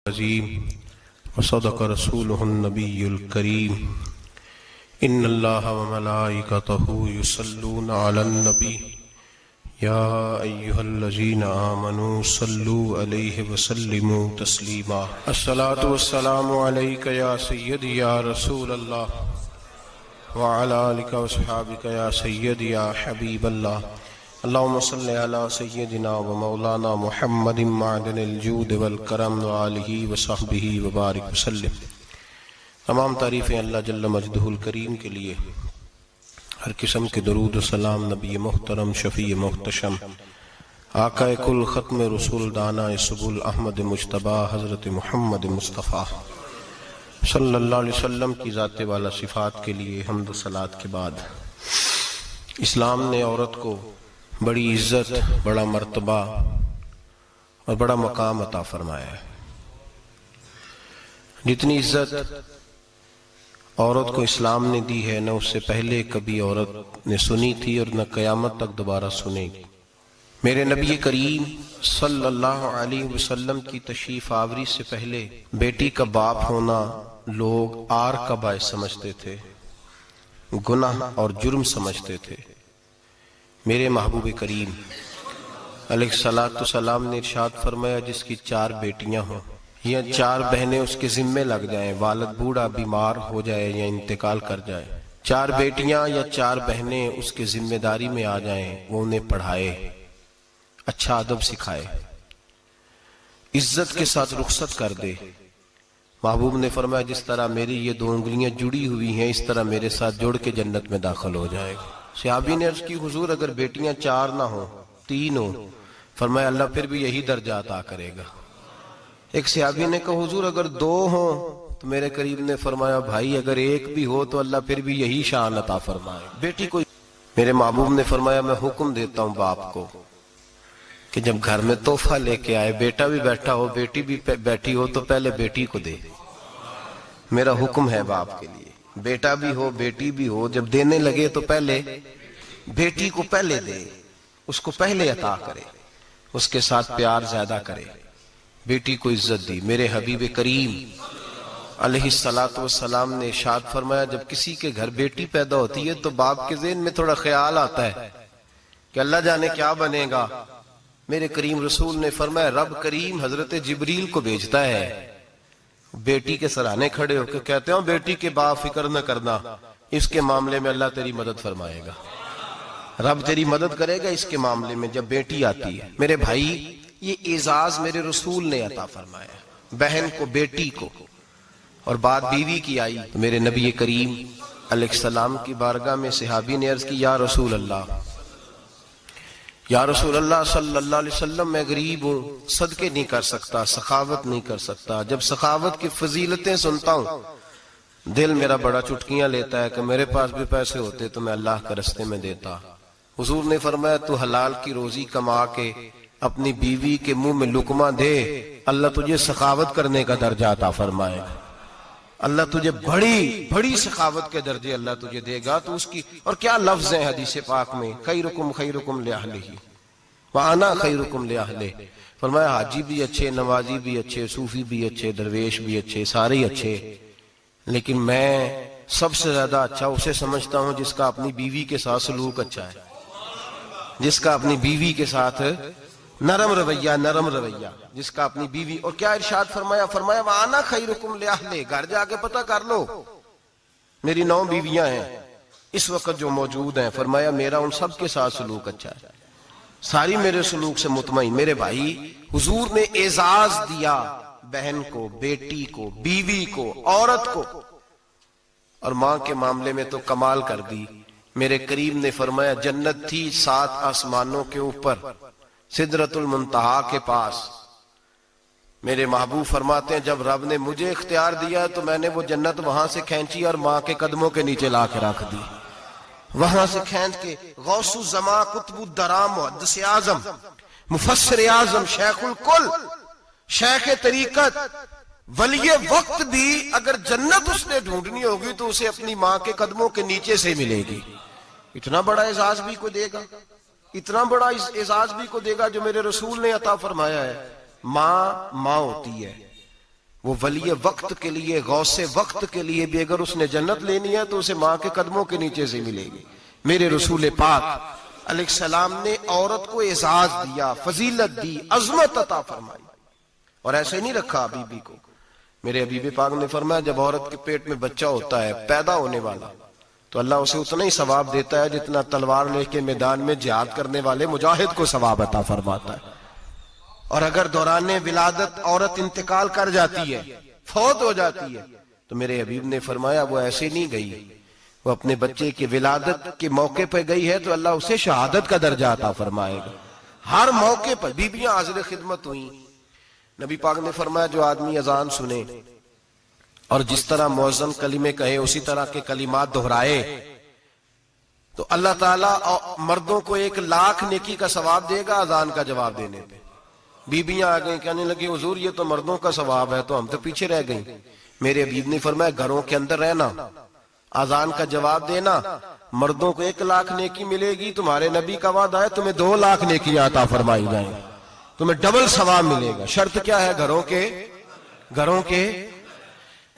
عظیم وصدق رسولہ النبی الکریم ان اللہ وملائکتہ یصلون علی النبی یا ایہا الذین آمنوا صلوا علیہ وسلموا تسلیما الصلاۃ والسلام علیک یا سیدی یا رسول اللہ وعلی آلک واصحابک یا سیدی یا حبیب اللہ اللہم صلی علی سیدنا و مولانا محمد معدن الجود والکرم وآلہ وصحبہ وبارک وسلم۔ تمام تعریفیں اللہ جل مجدہ الکریم کے لیے، ہر قسم کے درود و سلام نبی محترم شفیع محتشم آقا کل ختم رسول دانا سبل احمد مجتبی حضرت محمد مصطفیٰ صلی اللہ علیہ وسلم کی ذات والا صفات کے لیے حمد و صلات کے بعد، اسلام نے عورت کو بڑی عزت، بڑا مرتبہ اور بڑا مقام عطا فرمایا ہے۔ جتنی عزت عورت کو اسلام نے دی ہے نہ اس سے پہلے کبھی عورت نے سنی تھی اور نہ قیامت تک دوبارہ سنے گی۔ میرے نبی کریم صلی اللہ علیہ وسلم کی تشریف آوری سے پہلے بیٹی کا باپ ہونا لوگ عار کا باعث سمجھتے تھے، گناہ اور جرم سمجھتے تھے۔ میرے محبوب کریم علیہ السلام نے ارشاد فرمایا جس کی 4 بیٹیاں ہوں یا 4 بہنیں اس کے ذمے لگ جائیں، والد بوڑھا بیمار ہو جائے یا انتقال کر جائے، 4 بیٹیاں یا 4 بہنیں اس کے ذمہ داری میں آ جائیں، وہ انہیں پڑھائے، اچھا ادب سکھائے، عزت کے ساتھ رخصت کر دے۔ محبوب نے فرمایا جس طرح میری یہ 2 انگلیاں جڑی ہوئی ہیں اس طرح میرے ساتھ جڑ کے جنت میں داخل ہو جائے گا۔ صحابی نے عرض کی حضور اگر بیٹیاں 4 نہ ہوں 3 ہوں، فرمایا اللہ پھر بھی یہی درجہ عطا کرے گا۔ ایک صحابی نے کہا حضور اگر 2 ہوں، تو میرے کریم نے فرمایا بھائی اگر 1 بھی ہو تو اللہ پھر بھی یہی شان عطا فرمائے بیٹی کو۔ میرے محبوب نے فرمایا میں حکم دیتا ہوں باپ کو کہ جب گھر میں تحفہ لے کے آئے، بیٹا بھی بیٹھا ہو بیٹی بھی بیٹھی ہو، تو پہلے بیٹی کو دے۔ میرا حکم ہے باپ کے لیے، بیٹا بھی ہو بیٹی بھی ہو، جب دینے لگے تو پہلے بیٹی کو پہلے دے، اس کو پہلے عطا کرے، اس کے ساتھ پیار زیادہ کرے، بیٹی کو عزت دی۔ میرے حبیب کریم علیہ السلام نے ارشاد فرمایا جب کسی کے گھر بیٹی پیدا ہوتی ہے تو باپ کے ذہن میں تھوڑا خیال آتا ہے کہ اللہ جانے کیا بنے گا۔ میرے کریم رسول نے فرمایا رب کریم حضرت جبریل کو بھیجتا ہے، بیٹی کے سرانے کھڑے ہو کے کہتے ہیں بیٹی کے باپ فکر نہ کرنا، اس کے معاملے میں اللہ تیری مدد فرمائے گا، رب تیری مدد کرے گا اس کے معاملے میں جب بیٹی آتی ہے۔ میرے بھائی یہ اعزاز میرے رسول نے عطا فرمایا، بہن کو بیٹی کو، اور بات بیوی کی آئی تو میرے نبی کریم علیہ السلام کی بارگاہ میں صحابی نے عرض کی یا رسول اللہ صلی اللہ علیہ وسلم میں غریب ہوں، صدقے نہیں کر سکتا، سخاوت نہیں کر سکتا۔ جب سخاوت کی فضیلتیں سنتا ہوں دل میرا بڑا چٹکیاں لیتا ہے کہ میرے پاس بھی پیسے ہوتے تو میں اللہ کے راستے میں دیتا۔ حضور نے فرمایا تو حلال کی روزی کما کے اپنی بیوی کے منہ میں لقمہ دے، اللہ تجھے سخاوت کرنے کا درجہ عطا فرمائے گا، اللہ تجھے بڑی سخاوت کے درجے اللہ تجھے دے گا۔ تو اس کی اور کیا لفظ ہیں حدیث پاک میں، خیرکم لأہلہ وَأَنَا خَيْرُكُمْ لِأَهْلِهِ، فرمایا حاجی بھی اچھے، نمازی بھی اچھے، صوفی بھی اچھے، درویش بھی اچھے، سارے ہی اچھے، لیکن میں سب سے زیادہ اچھا اسے سمجھتا ہوں جس کا اپنی بیوی کے ساتھ سلوک اچھا ہے، جس کا اپنی بیوی کے ساتھ نرم رویہ، جس کا اپنی بیوی۔ اور کیا ارشاد فرمایا وَأَنَا خَيْرُكُمْ لِأَهْلِهِ، گھر جا کے پتہ کر لو میری 9 بیویاں ہیں اس وقت جو موجود ہیں، فرمایا میرا ان سب کے ساتھ سلوک اچھا ہے، ساری میرے سلوک سے مطمئن۔ میرے بھائی حضور نے اعزاز دیا بہن کو، بیٹی کو، بیوی کو، عورت کو، اور ماں کے معاملے میں تو کمال کر دی۔ میرے کریم نے فرمایا جنت تھی 7 آسمانوں کے اوپر سدرۃ المنتہا کے پاس۔ میرے محبوب فرماتے ہیں جب رب نے مجھے اختیار دیا تو میں نے وہ جنت وہاں سے کھینچی اور ماں کے قدموں کے نیچے لا کے رکھ دی، وہاں سے کھینچ کے غوث الزمان قطب الدرام محدث اعظم مفسر اعظم شیخ الکل شیخ طریقت ولی وقت بھی اگر جنت اس نے ڈھونڈنی ہوگی تو اسے اپنی ماں کے قدموں کے نیچے سے ملے گی۔ اتنا بڑا اعزاز بھی کو دے گا، اتنا بڑا اعزاز بھی کو دے گا جو میرے رسول نے عطا فرمایا ہے۔ ماں ہوتی ہے، وہ ولی وقت کے لیے، غوث وقت کے لیے بھی اگر اس نے جنت لینی ہے تو اسے ماں کے قدموں کے نیچے سے ملے گی۔ میرے رسول پاک علیہ السلام نے عورت کو اعزاز دیا، فضیلت دی، عظمت عطا فرمائی، اور ایسے نہیں رکھا بی بی کو۔ میرے حبیب پاک نے فرمایا جب عورت کے پیٹ میں بچہ ہوتا ہے پیدا ہونے والا تو اللہ اسے اتنا ہی ثواب دیتا ہے جتنا تلوار لے کے میدان میں جہاد کرنے والے مجاہد کو ثواب عطا فرماتا ہے۔ اور اگر دوران ولادت عورت انتقال کر جاتی ہے، فوت ہو جاتی ہے، تو میرے حبیب نے فرمایا وہ ایسے نہیں گئی، وہ اپنے بچے کی ولادت کے موقع پہ گئی ہے تو اللہ اسے شہادت کا درجہ عطا فرمائے گا۔ ہر موقع پر بیویاں حاضر خدمت ہوئیں۔ نبی پاک نے فرمایا جو آدمی اذان سنے اور جس طرح مؤذن کلمے کہے اسی طرح کے کلمات دہرائے تو اللہ تعالیٰ مردوں کو 1,00,000 نیکی کا ثواب دے گا اذان کا جواب دینے پہ۔ بیویاں آ گئیں کہنے لگی حضور یہ تو مردوں کا ثواب ہے تو ہم تو پیچھے رہ گئیں۔ میرے حبیب نے فرمایا گھروں کے اندر رہنا، اذان کا جواب دینا، مردوں کو 1,00,000 نیکی ملے گی، تمہارے نبی کا وعدہ ہے تمہیں 2,00,000 نیکی عطا فرمائی جائیں، تمہیں ڈبل ثواب ملے گا۔ شرط کیا ہے؟ گھروں کے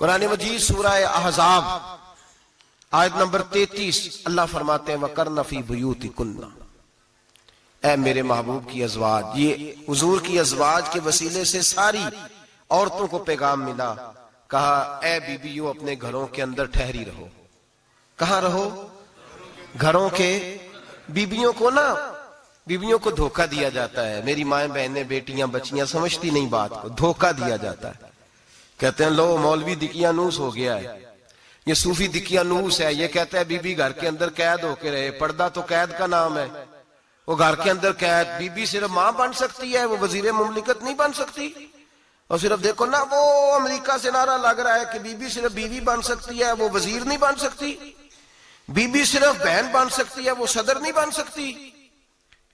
قرآن مجید سورہ احزاب آیت نمبر 33 اللہ فرماتے ہیں وَقَرْنَ فِي بُيُوتِكُنَّ، اے میرے محبوب کی ازواج، یہ حضور کی ازواج کے وسیلے سے ساری عورتوں کو پیغام ملا۔ کہا اے بیویوں اپنے گھروں کے اندر ٹھہری رہو۔ کہاں رہو؟ گھروں کے۔ بیویوں کو دھوکہ دیا جاتا ہے، میری مائیں بہنیں بیٹیاں بچیاں سمجھتی نہیں بات کو، دھوکہ دیا جاتا ہے۔ کہتے ہیں لو مولوی دقیانوس ہو گیا ہے، یہ صوفی دقیانوس ہے، یہ کہتا ہے بی بی گھر کے اندر قید ہو کے رہے، پردہ تو قید کا نام ہے، وہ گھر کے اندر قید، بی بی صرف ماں بن سکتی ہے، وہ وزیر مملکت نہیں بن سکتی۔ اور صرف دیکھو نا وہ امریکہ سے نعرہ لگ رہا ہے کہ بی بی صرف بیوی بن سکتی ہے، وہ وزیر نہیں بن سکتی، بی بی صرف بہن بن سکتی ہے، وہ صدر نہیں بن سکتی۔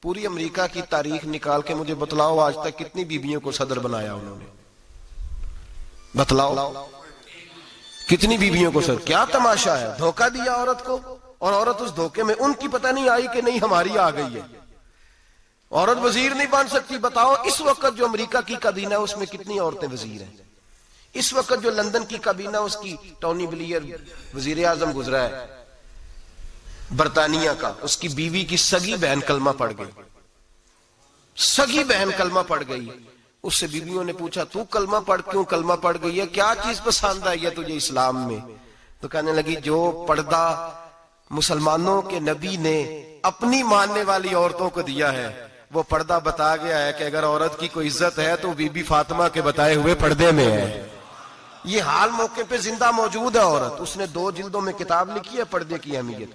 پوری امریکہ کی تاریخ نکال کے مجھے بتلاؤ آج تک کتنی بیویوں کو صدر بنایا انہوں نے؟ بتلاؤ کتنی بیویوں کو صدر؟ کیا تماشا ہے، دھوکہ دیا عورت کو، اور عورت اس دھوکے میں ان کی پتہ نہیں آئی کہ نہیں ہماری آ گئی ہے۔ عورت وزیر نہیں بن سکتی۔ بتاؤ اس وقت جو امریکہ کی کابینہ ہے اس میں کتنی عورتیں وزیر ہیں؟ اس وقت جو لندن کی کابینہ اس کی ٹونی بلیئر وزیر اعظم گزرا ہے برطانیہ کا، اس کی بیوی کی سگی بہن کلمہ پڑھ گئی، سگی بہن کلمہ پڑھ گئی۔ اس سے بیویوں نے پوچھا تو کلمہ پڑھ کیوں کلمہ پڑھ گئی ہے، کیا چیز پسند آئی ہے تجھے اسلام میں؟ تو کہنے لگی جو پردہ مسلمانوں کے نبی نے اپنی ماننے والی عورتوں کو دیا ہے وہ پردہ بتا گیا ہے کہ اگر عورت کی کوئی عزت ہے تو بی بی فاطمہ کے بتائے ہوئے پردے میں ہے۔ یہ حال موقع پہ زندہ موجود ہے عورت، اس نے 2 جلدوں میں کتاب لکھی ہے پردے کی اہمیت،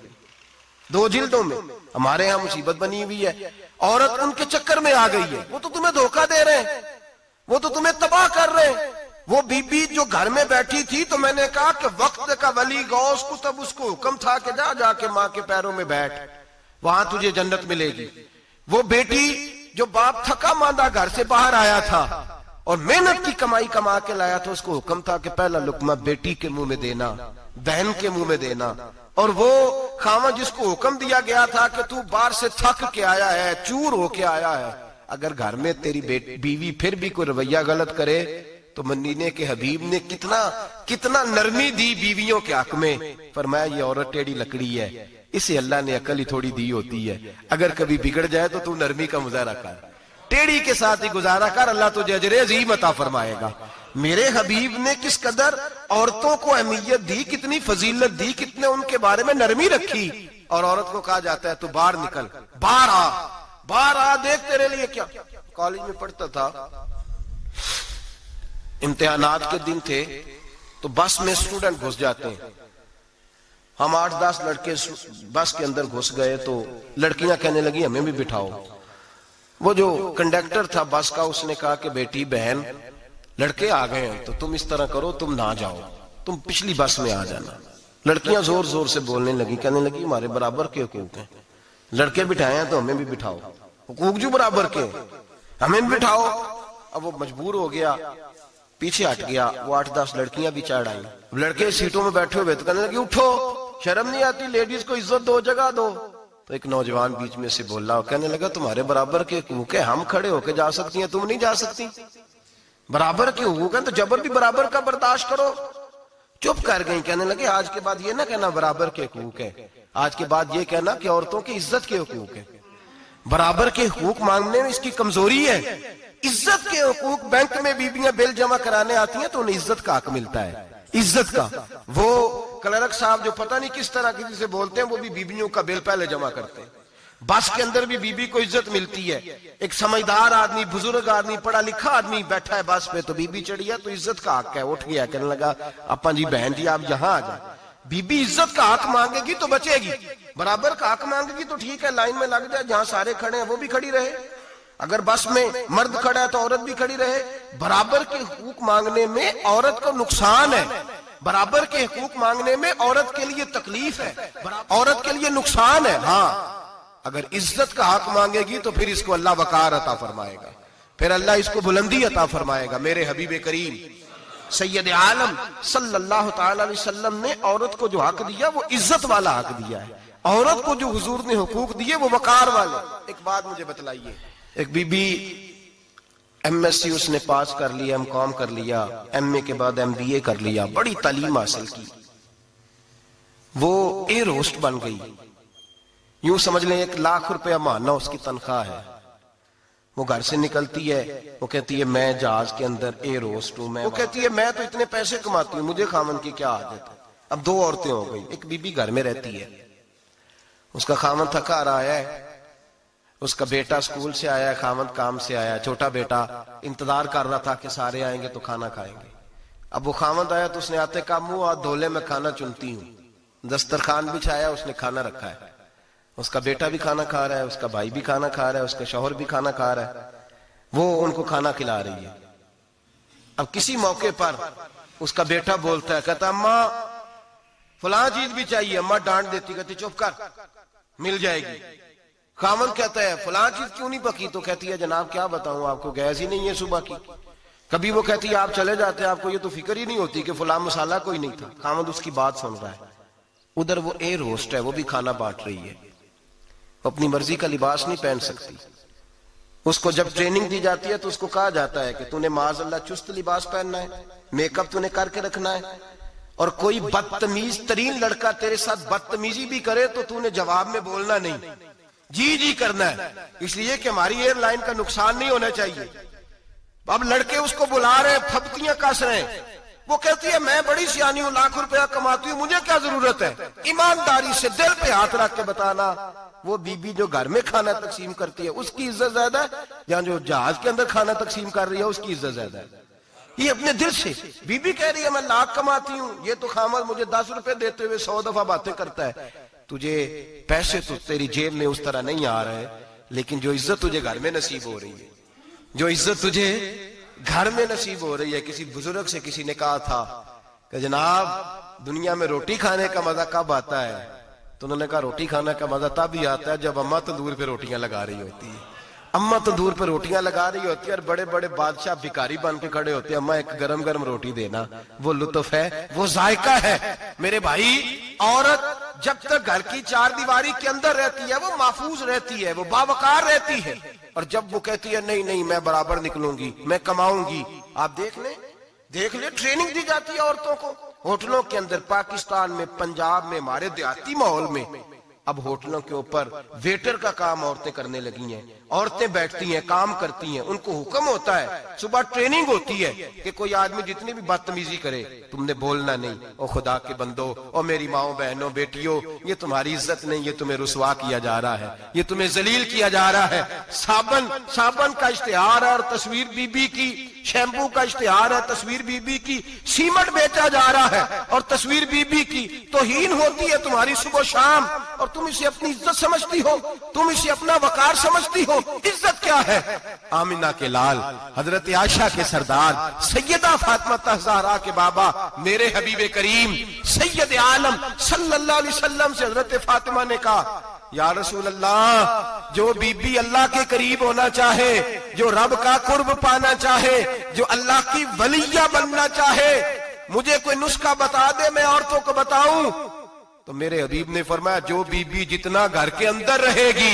2 جلدوں میں۔ ہمارے ہاں مصیبت بنی ہوئی ہے، عورت ان کے چکر میں آ گئی ہے، وہ تو تمہیں دھوکہ دے رہے ہیں، وہ تو تمہیں تباہ کر رہے ہیں۔ وہ بی بی جو گھر میں بیٹھی تھی تو میں نے کہا کہ وقت کا ولی غوث کو تب اس کو حکم تھا کہ جا کے ماں کے پیروں میں بیٹھ، وہاں تجھے جنت ملے گی۔ وہ بیٹی جو باپ تھکا ماندہ گھر سے باہر آیا تھا اور محنت کی کمائی کما کے لایا تھا، اس کو حکم تھا کہ پہلا لقمہ بیٹی کے منہ میں دینا، بہن کے منہ میں دینا۔ اور وہ خاوند جس کو حکم دیا گیا تھا کہ تو باہر سے تھک کے آیا ہے، چور ہو کے آیا ہے، اگر گھر میں تیری بیوی پھر بھی کوئی رویہ غلط کرے تو مدینے کے حبیب نے کتنا نرمی دی بیویوں کے حق میں۔ فرمایا یہ عورت ٹیڑھی لکڑی ہے، اسے اللہ نے عقل ہی تھوڑی دی ہوتی ہے، اگر کبھی بگڑ جائے تو نرمی کا مظاہرہ کر، ٹیڑھی کے ساتھ ہی گزارا کر، اللہ تجھے اجر عظیم عطا فرمائے گا۔ میرے حبیب نے کس قدر عورتوں کو اہمیت دی، کتنی فضیلت دی، کتنے ان کے بارے میں نرمی رکھی۔ اور عورت کو کہا جاتا ہے تو باہر نکل، باہر آ دیکھ تیرے لیے کیا۔ کالج میں پڑھتا تھا، امتحانات کے دن تھے تو بس میں اسٹوڈنٹ گھس جاتے ہیں، ہم 8-10 لڑکے بس کے اندر گھس گئے تو لڑکیاں کہنے لگی ہمیں بھی بٹھاؤ۔ وہ جو کنڈکٹر تھا بس کا اس نے کہا کہ بیٹی بہن لڑکے آ گئے ہیں تو تم اس طرح کرو، تم نہ جاؤ، تم پچھلی بس میں آ جانا۔ لڑکیاں زور زور سے بولنے لگی، کہنے لگی ہمارے برابر کے حقوق ہیں، لڑکے بٹھائے ہیں تو ہمیں بھی بٹھاؤ، حقوق جو برابر کے ہمیں بھی بٹھاؤ۔ اب وہ مجبور ہو گیا، پیچھے ہٹ گیا، وہ 8-10 لڑکیاں بھی چڑھ آئیں، لڑکے سیٹوں میں بیٹھے ہوئے تو کہنے لگی اٹھو، شرم نہیں آتی، لیڈیز کو عزت دو، جگہ دو۔ تو ایک نوجوان بیچ میں سے بولا، کہنے لگا تمہارے برابر کے حقوق ہے، ہم کھڑے ہو کے جا سکتی ہیں، تم نہیں جا سکتی۔ برابر کے حقوق ہیں تو جبر بھی برابر کا برداشت کرو. چپ کر گئی. کہنے لگے آج کے بعد یہ نہ کہنا برابر کے حقوق ہے, آج کے بعد یہ کہنا کہ عورتوں کی عزت کے حقوق ہے. برابر کے حقوق مانگنے میں اس کی کمزوری ہے. عزت کے حقوق, بینک میں بیویاں بل جمع کرانے آتی ہیں تو انہیں عزت کا حق ملتا ہے, عزت کا. وہ کلرک صاحب جو پتہ نہیں کس طرح کسی سے بولتے ہیں وہ بھی بیویوں کا بل پہلے جمع کرتے ہیں. بس کے اندر بھی بیوی کو عزت ملتی ہے. ایک سمجھدار آدمی, بزرگ آدمی, پڑھا لکھا آدمی بیٹھا ہے بس پہ تو بیوی چڑھ گیا تو عزت کا حق ہے. اٹھ گیا, کہنے لگا اپا جی بہن جی آپ یہاں آ جائیں. بیوی عزت کا حق مانگے گی تو بچے گی, برابر کا حق مانگے گی تو ٹھیک ہے لائن میں لگ جائے, جہاں سارے کھڑے ہیں وہ بھی کھڑی رہے. اگر بس میں مرد کھڑا ہے تو عورت بھی کھڑی رہے. برابر کے حقوق مانگنے میں عورت کو نقصان ہے, برابر کے حقوق مانگنے میں عورت کے لیے تکلیف ہے, عورت کے لیے نقصان ہے. ہاں اگر عزت کا حق مانگے گی تو پھر اس کو اللہ وقار عطا فرمائے گا, پھر اللہ اس کو بلندی عطا فرمائے گا. میرے حبیب کریم سید عالم صلی اللہ تعالی علیہ وسلم نے عورت کو جو حق دیا وہ عزت والا حق دیا ہے. عورت کو جو حضور نے حقوق دیے وہ وقار والے. ایک بات مجھے بتلائیے, ایک B B M S C اس نے پاس کر لیا, ایم کام کر لیا, ایم اے کے بعد ایم بی اے کر لیا, بڑی تعلیم حاصل کی, وہ ایئر ہوسٹ بن گئی. یوں سمجھ لیں 1 لاکھ روپیہ ماہانہ اس کی تنخواہ ہے. وہ گھر سے نکلتی ہے, وہ کہتی ہے میں جہاز کے اندر ایئر ہوسٹ ہوں. وہ کہتی ہے میں تو اتنے پیسے کماتی ہوں, مجھے خامن کی کیا عادت ہے. اب 2 عورتیں ہو گئی. ایک بی بی گھر میں رہتی ہے, اس کا خامن تھکا رہا ہے, اس کا بیٹا اسکول سے آیا ہے, خامن کام سے آیا ہے, چھوٹا بیٹا انتظار کر رہا تھا کہ سارے آئیں گے تو کھانا کھائیں گے. اب وہ خامن آیا تو اس نے آتے کہا منہ ہاتھ دھو لے میں کھانا چنتی ہوں. دسترخوان بچھایا, اس نے کھانا رکھا ہے, اس کا بیٹا بھی کھانا کھا رہا ہے, اس کا بھائی بھی کھانا کھا رہا ہے, اس کا شوہر بھی کھانا کھا رہا ہے, وہ ان کو کھانا کھلا رہی ہے. اب کسی موقع پر اس کا بیٹا بولتا ہے, کہتا اماں فلاں چیز بھی چاہیے. اماں ڈانٹ دیتی, کہتی چپ کر مل جائے گی. خامن کہتا ہے فلاں چیز کیوں نہیں پکی, تو کہتی ہے جناب کیا بتاؤں آپ کو, گیس ہی نہیں ہے صبح کی. کبھی وہ کہتی ہے آپ چلے جاتے ہیں, آپ کو یہ تو فکر ہی نہیں ہوتی کہ فلاں مسالہ کوئی نہیں تھا. خامن اس کی بات سن رہا ہے. ادھر وہ ایئر ہوسٹ ہے, وہ بھی کھانا بانٹ رہی ہے, اپنی مرضی کا لباس نہیں پہن سکتی. اس کو جب ٹریننگ دی جاتی ہے تو اس کو کہا جاتا ہے کہ تو نے معاذ اللہ چست لباس پہننا ہے, میک اپ تو نے کر کے رکھنا ہے, اور کوئی بدتمیز ترین لڑکا تیرے ساتھ بدتمیزی بھی کرے تو تو نے جواب میں بولنا نہیں, جی جی کرنا ہے, اس لیے کہ ہماری ایئر لائن کا نقصان نہیں ہونا چاہیے. اب لڑکے اس کو بلا رہے, پھپتیاں کس رہے ہیں. وہ کہتی ہے میں بڑی سیانی ہوں, لاکھ روپیہ کماتی ہوں, مجھے کیا ضرورت ہے. ایمانداری سے دل پہ ہاتھ رکھ کے بتانا, وہ بی بی جو گھر میں کھانا تقسیم کرتی ہے اس کی عزت زیادہ ہے یا جو جہاز کے اندر کھانا تقسیم کر رہی ہے اس کی عزت زیادہ ہے. یہ اپنے دل سے بی بی کہہ رہی ہے میں لاکھ کماتی ہوں, یہ تو خامد مجھے 10 روپے دیتے ہوئے 100 دفعہ باتیں کرتا ہے. تجھے پیسے تو تیری جیب میں اس طرح نہیں آ رہے, لیکن جو عزت تجھے گھر میں نصیب ہو رہی ہے, جو عزت تجھے گھر میں نصیب ہو رہی ہے. کسی بزرگ سے کسی نے کہا تھا کہ جناب دنیا میں روٹی کھانے کا مزہ کب آتا ہے, تو انہوں نے کہا روٹی کھانے کا مزہ تب ہی آتا ہے جب اماں تندور پہ روٹیاں لگا رہی ہوتی ہے. اماں تندور پہ روٹیاں لگا رہی ہوتی ہے اور بڑے بڑے بادشاہ بھکاری بن کے کھڑے ہوتے ہیں, اماں ایک گرم گرم روٹی دینا. وہ لطف ہے, وہ ذائقہ ہے. میرے بھائی عورت جب تک گھر کی 4 دیواری کے اندر رہتی ہے وہ محفوظ رہتی ہے, وہ باوقار رہتی ہے. اور جب وہ کہتی ہے نہیں نہیں میں برابر نکلوں گی, میں کماؤں گی, آپ دیکھ لیں ٹریننگ دی جاتی ہے عورتوں کو ہوٹلوں کے اندر. پاکستان میں, پنجاب میں, ہمارے دیہاتی ماحول میں اب ہوٹلوں کے اوپر ویٹر کا کام عورتیں کرنے لگی ہیں. عورتیں بیٹھتی ہیں, کام کرتی ہیں, ان کو حکم ہوتا ہے, صبح ٹریننگ ہوتی ہے کہ کوئی آدمی جتنی بھی بدتمیزی کرے تم نے بولنا نہیں. او خدا کے بندو, او میری ماؤں بہنوں بیٹیوں, یہ تمہاری عزت نہیں, یہ تمہیں رسوا کیا جا رہا ہے, یہ تمہیں ذلیل کیا جا رہا ہے. صابن کا اشتہار ہے اور تصویر بی بی کی, شیمپو کا اشتہار ہے تصویر بی بی کی, سیمنٹ بیچا جا رہا ہے اور تصویر بی بی کی. توہین ہوتی ہے تمہاری صبح و شام اور تم اسے اپنی عزت سمجھتی ہو, تم اسے اپنا وقار سمجھتی ہو. عزت کیا ہے؟ آمنہ کے لال, حضرت عائشہ کے سردار, سیدہ فاطمہ زہرا کے بابا, میرے حبیب کریم سید عالم صلی اللہ علیہ وسلم سے حضرت فاطمہ نے کہا یا رسول اللہ, جو بی بی اللہ کے قریب ہونا چاہے, جو رب کا قرب پانا چاہے, جو اللہ کی ولیہ بننا چاہے, مجھے کوئی نسخہ بتا دے میں عورتوں کو بتاؤں. تو میرے حبیب نے فرمایا جو بی بی جتنا گھر کے اندر رہے گی,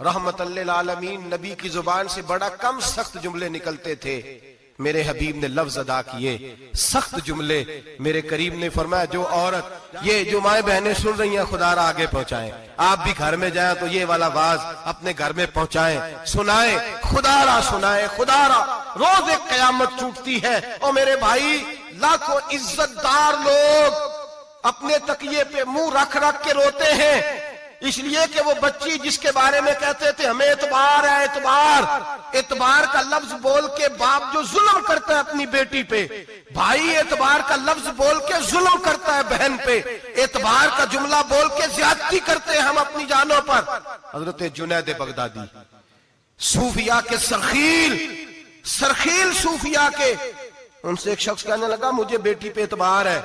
رحمت للعالمین نبی کی زبان سے بڑا کم سخت جملے نکلتے تھے، میرے حبیب نے لفظ ادا کیے سخت جملے۔ میرے کریم نے فرمایا جو عورت، یہ جو مائیں بہنیں سن رہی ہیں خدا را آگے پہنچائیں، آپ بھی گھر میں جائیں تو یہ والا واز اپنے گھر میں پہنچائیں، سنائیں، خدا را سنائیں، خدا را۔ روز ایک قیامت ٹوٹتی ہے اور میرے بھائی لاکھوں عزت دار لوگ اپنے تکیے پہ منہ رکھ رکھ کے روتے ہیں، اس لیے کہ وہ بچی جس کے بارے میں کہتے تھے ہمیں اعتبار ہے، اعتبار، اعتبار کا لفظ بول کے باپ جو ظلم کرتا ہے اپنی بیٹی پہ، بھائی اعتبار کا لفظ بول کے ظلم کرتا ہے بہن پہ، اعتبار کا جملہ بول کے زیادتی کرتے ہیں ہم اپنی جانوں پر۔ حضرت جنید بغدادی صوفیاء کے سرخیل صوفیاء کے، ان سے ایک شخص کہنے لگا مجھے بیٹی پہ اعتبار ہے،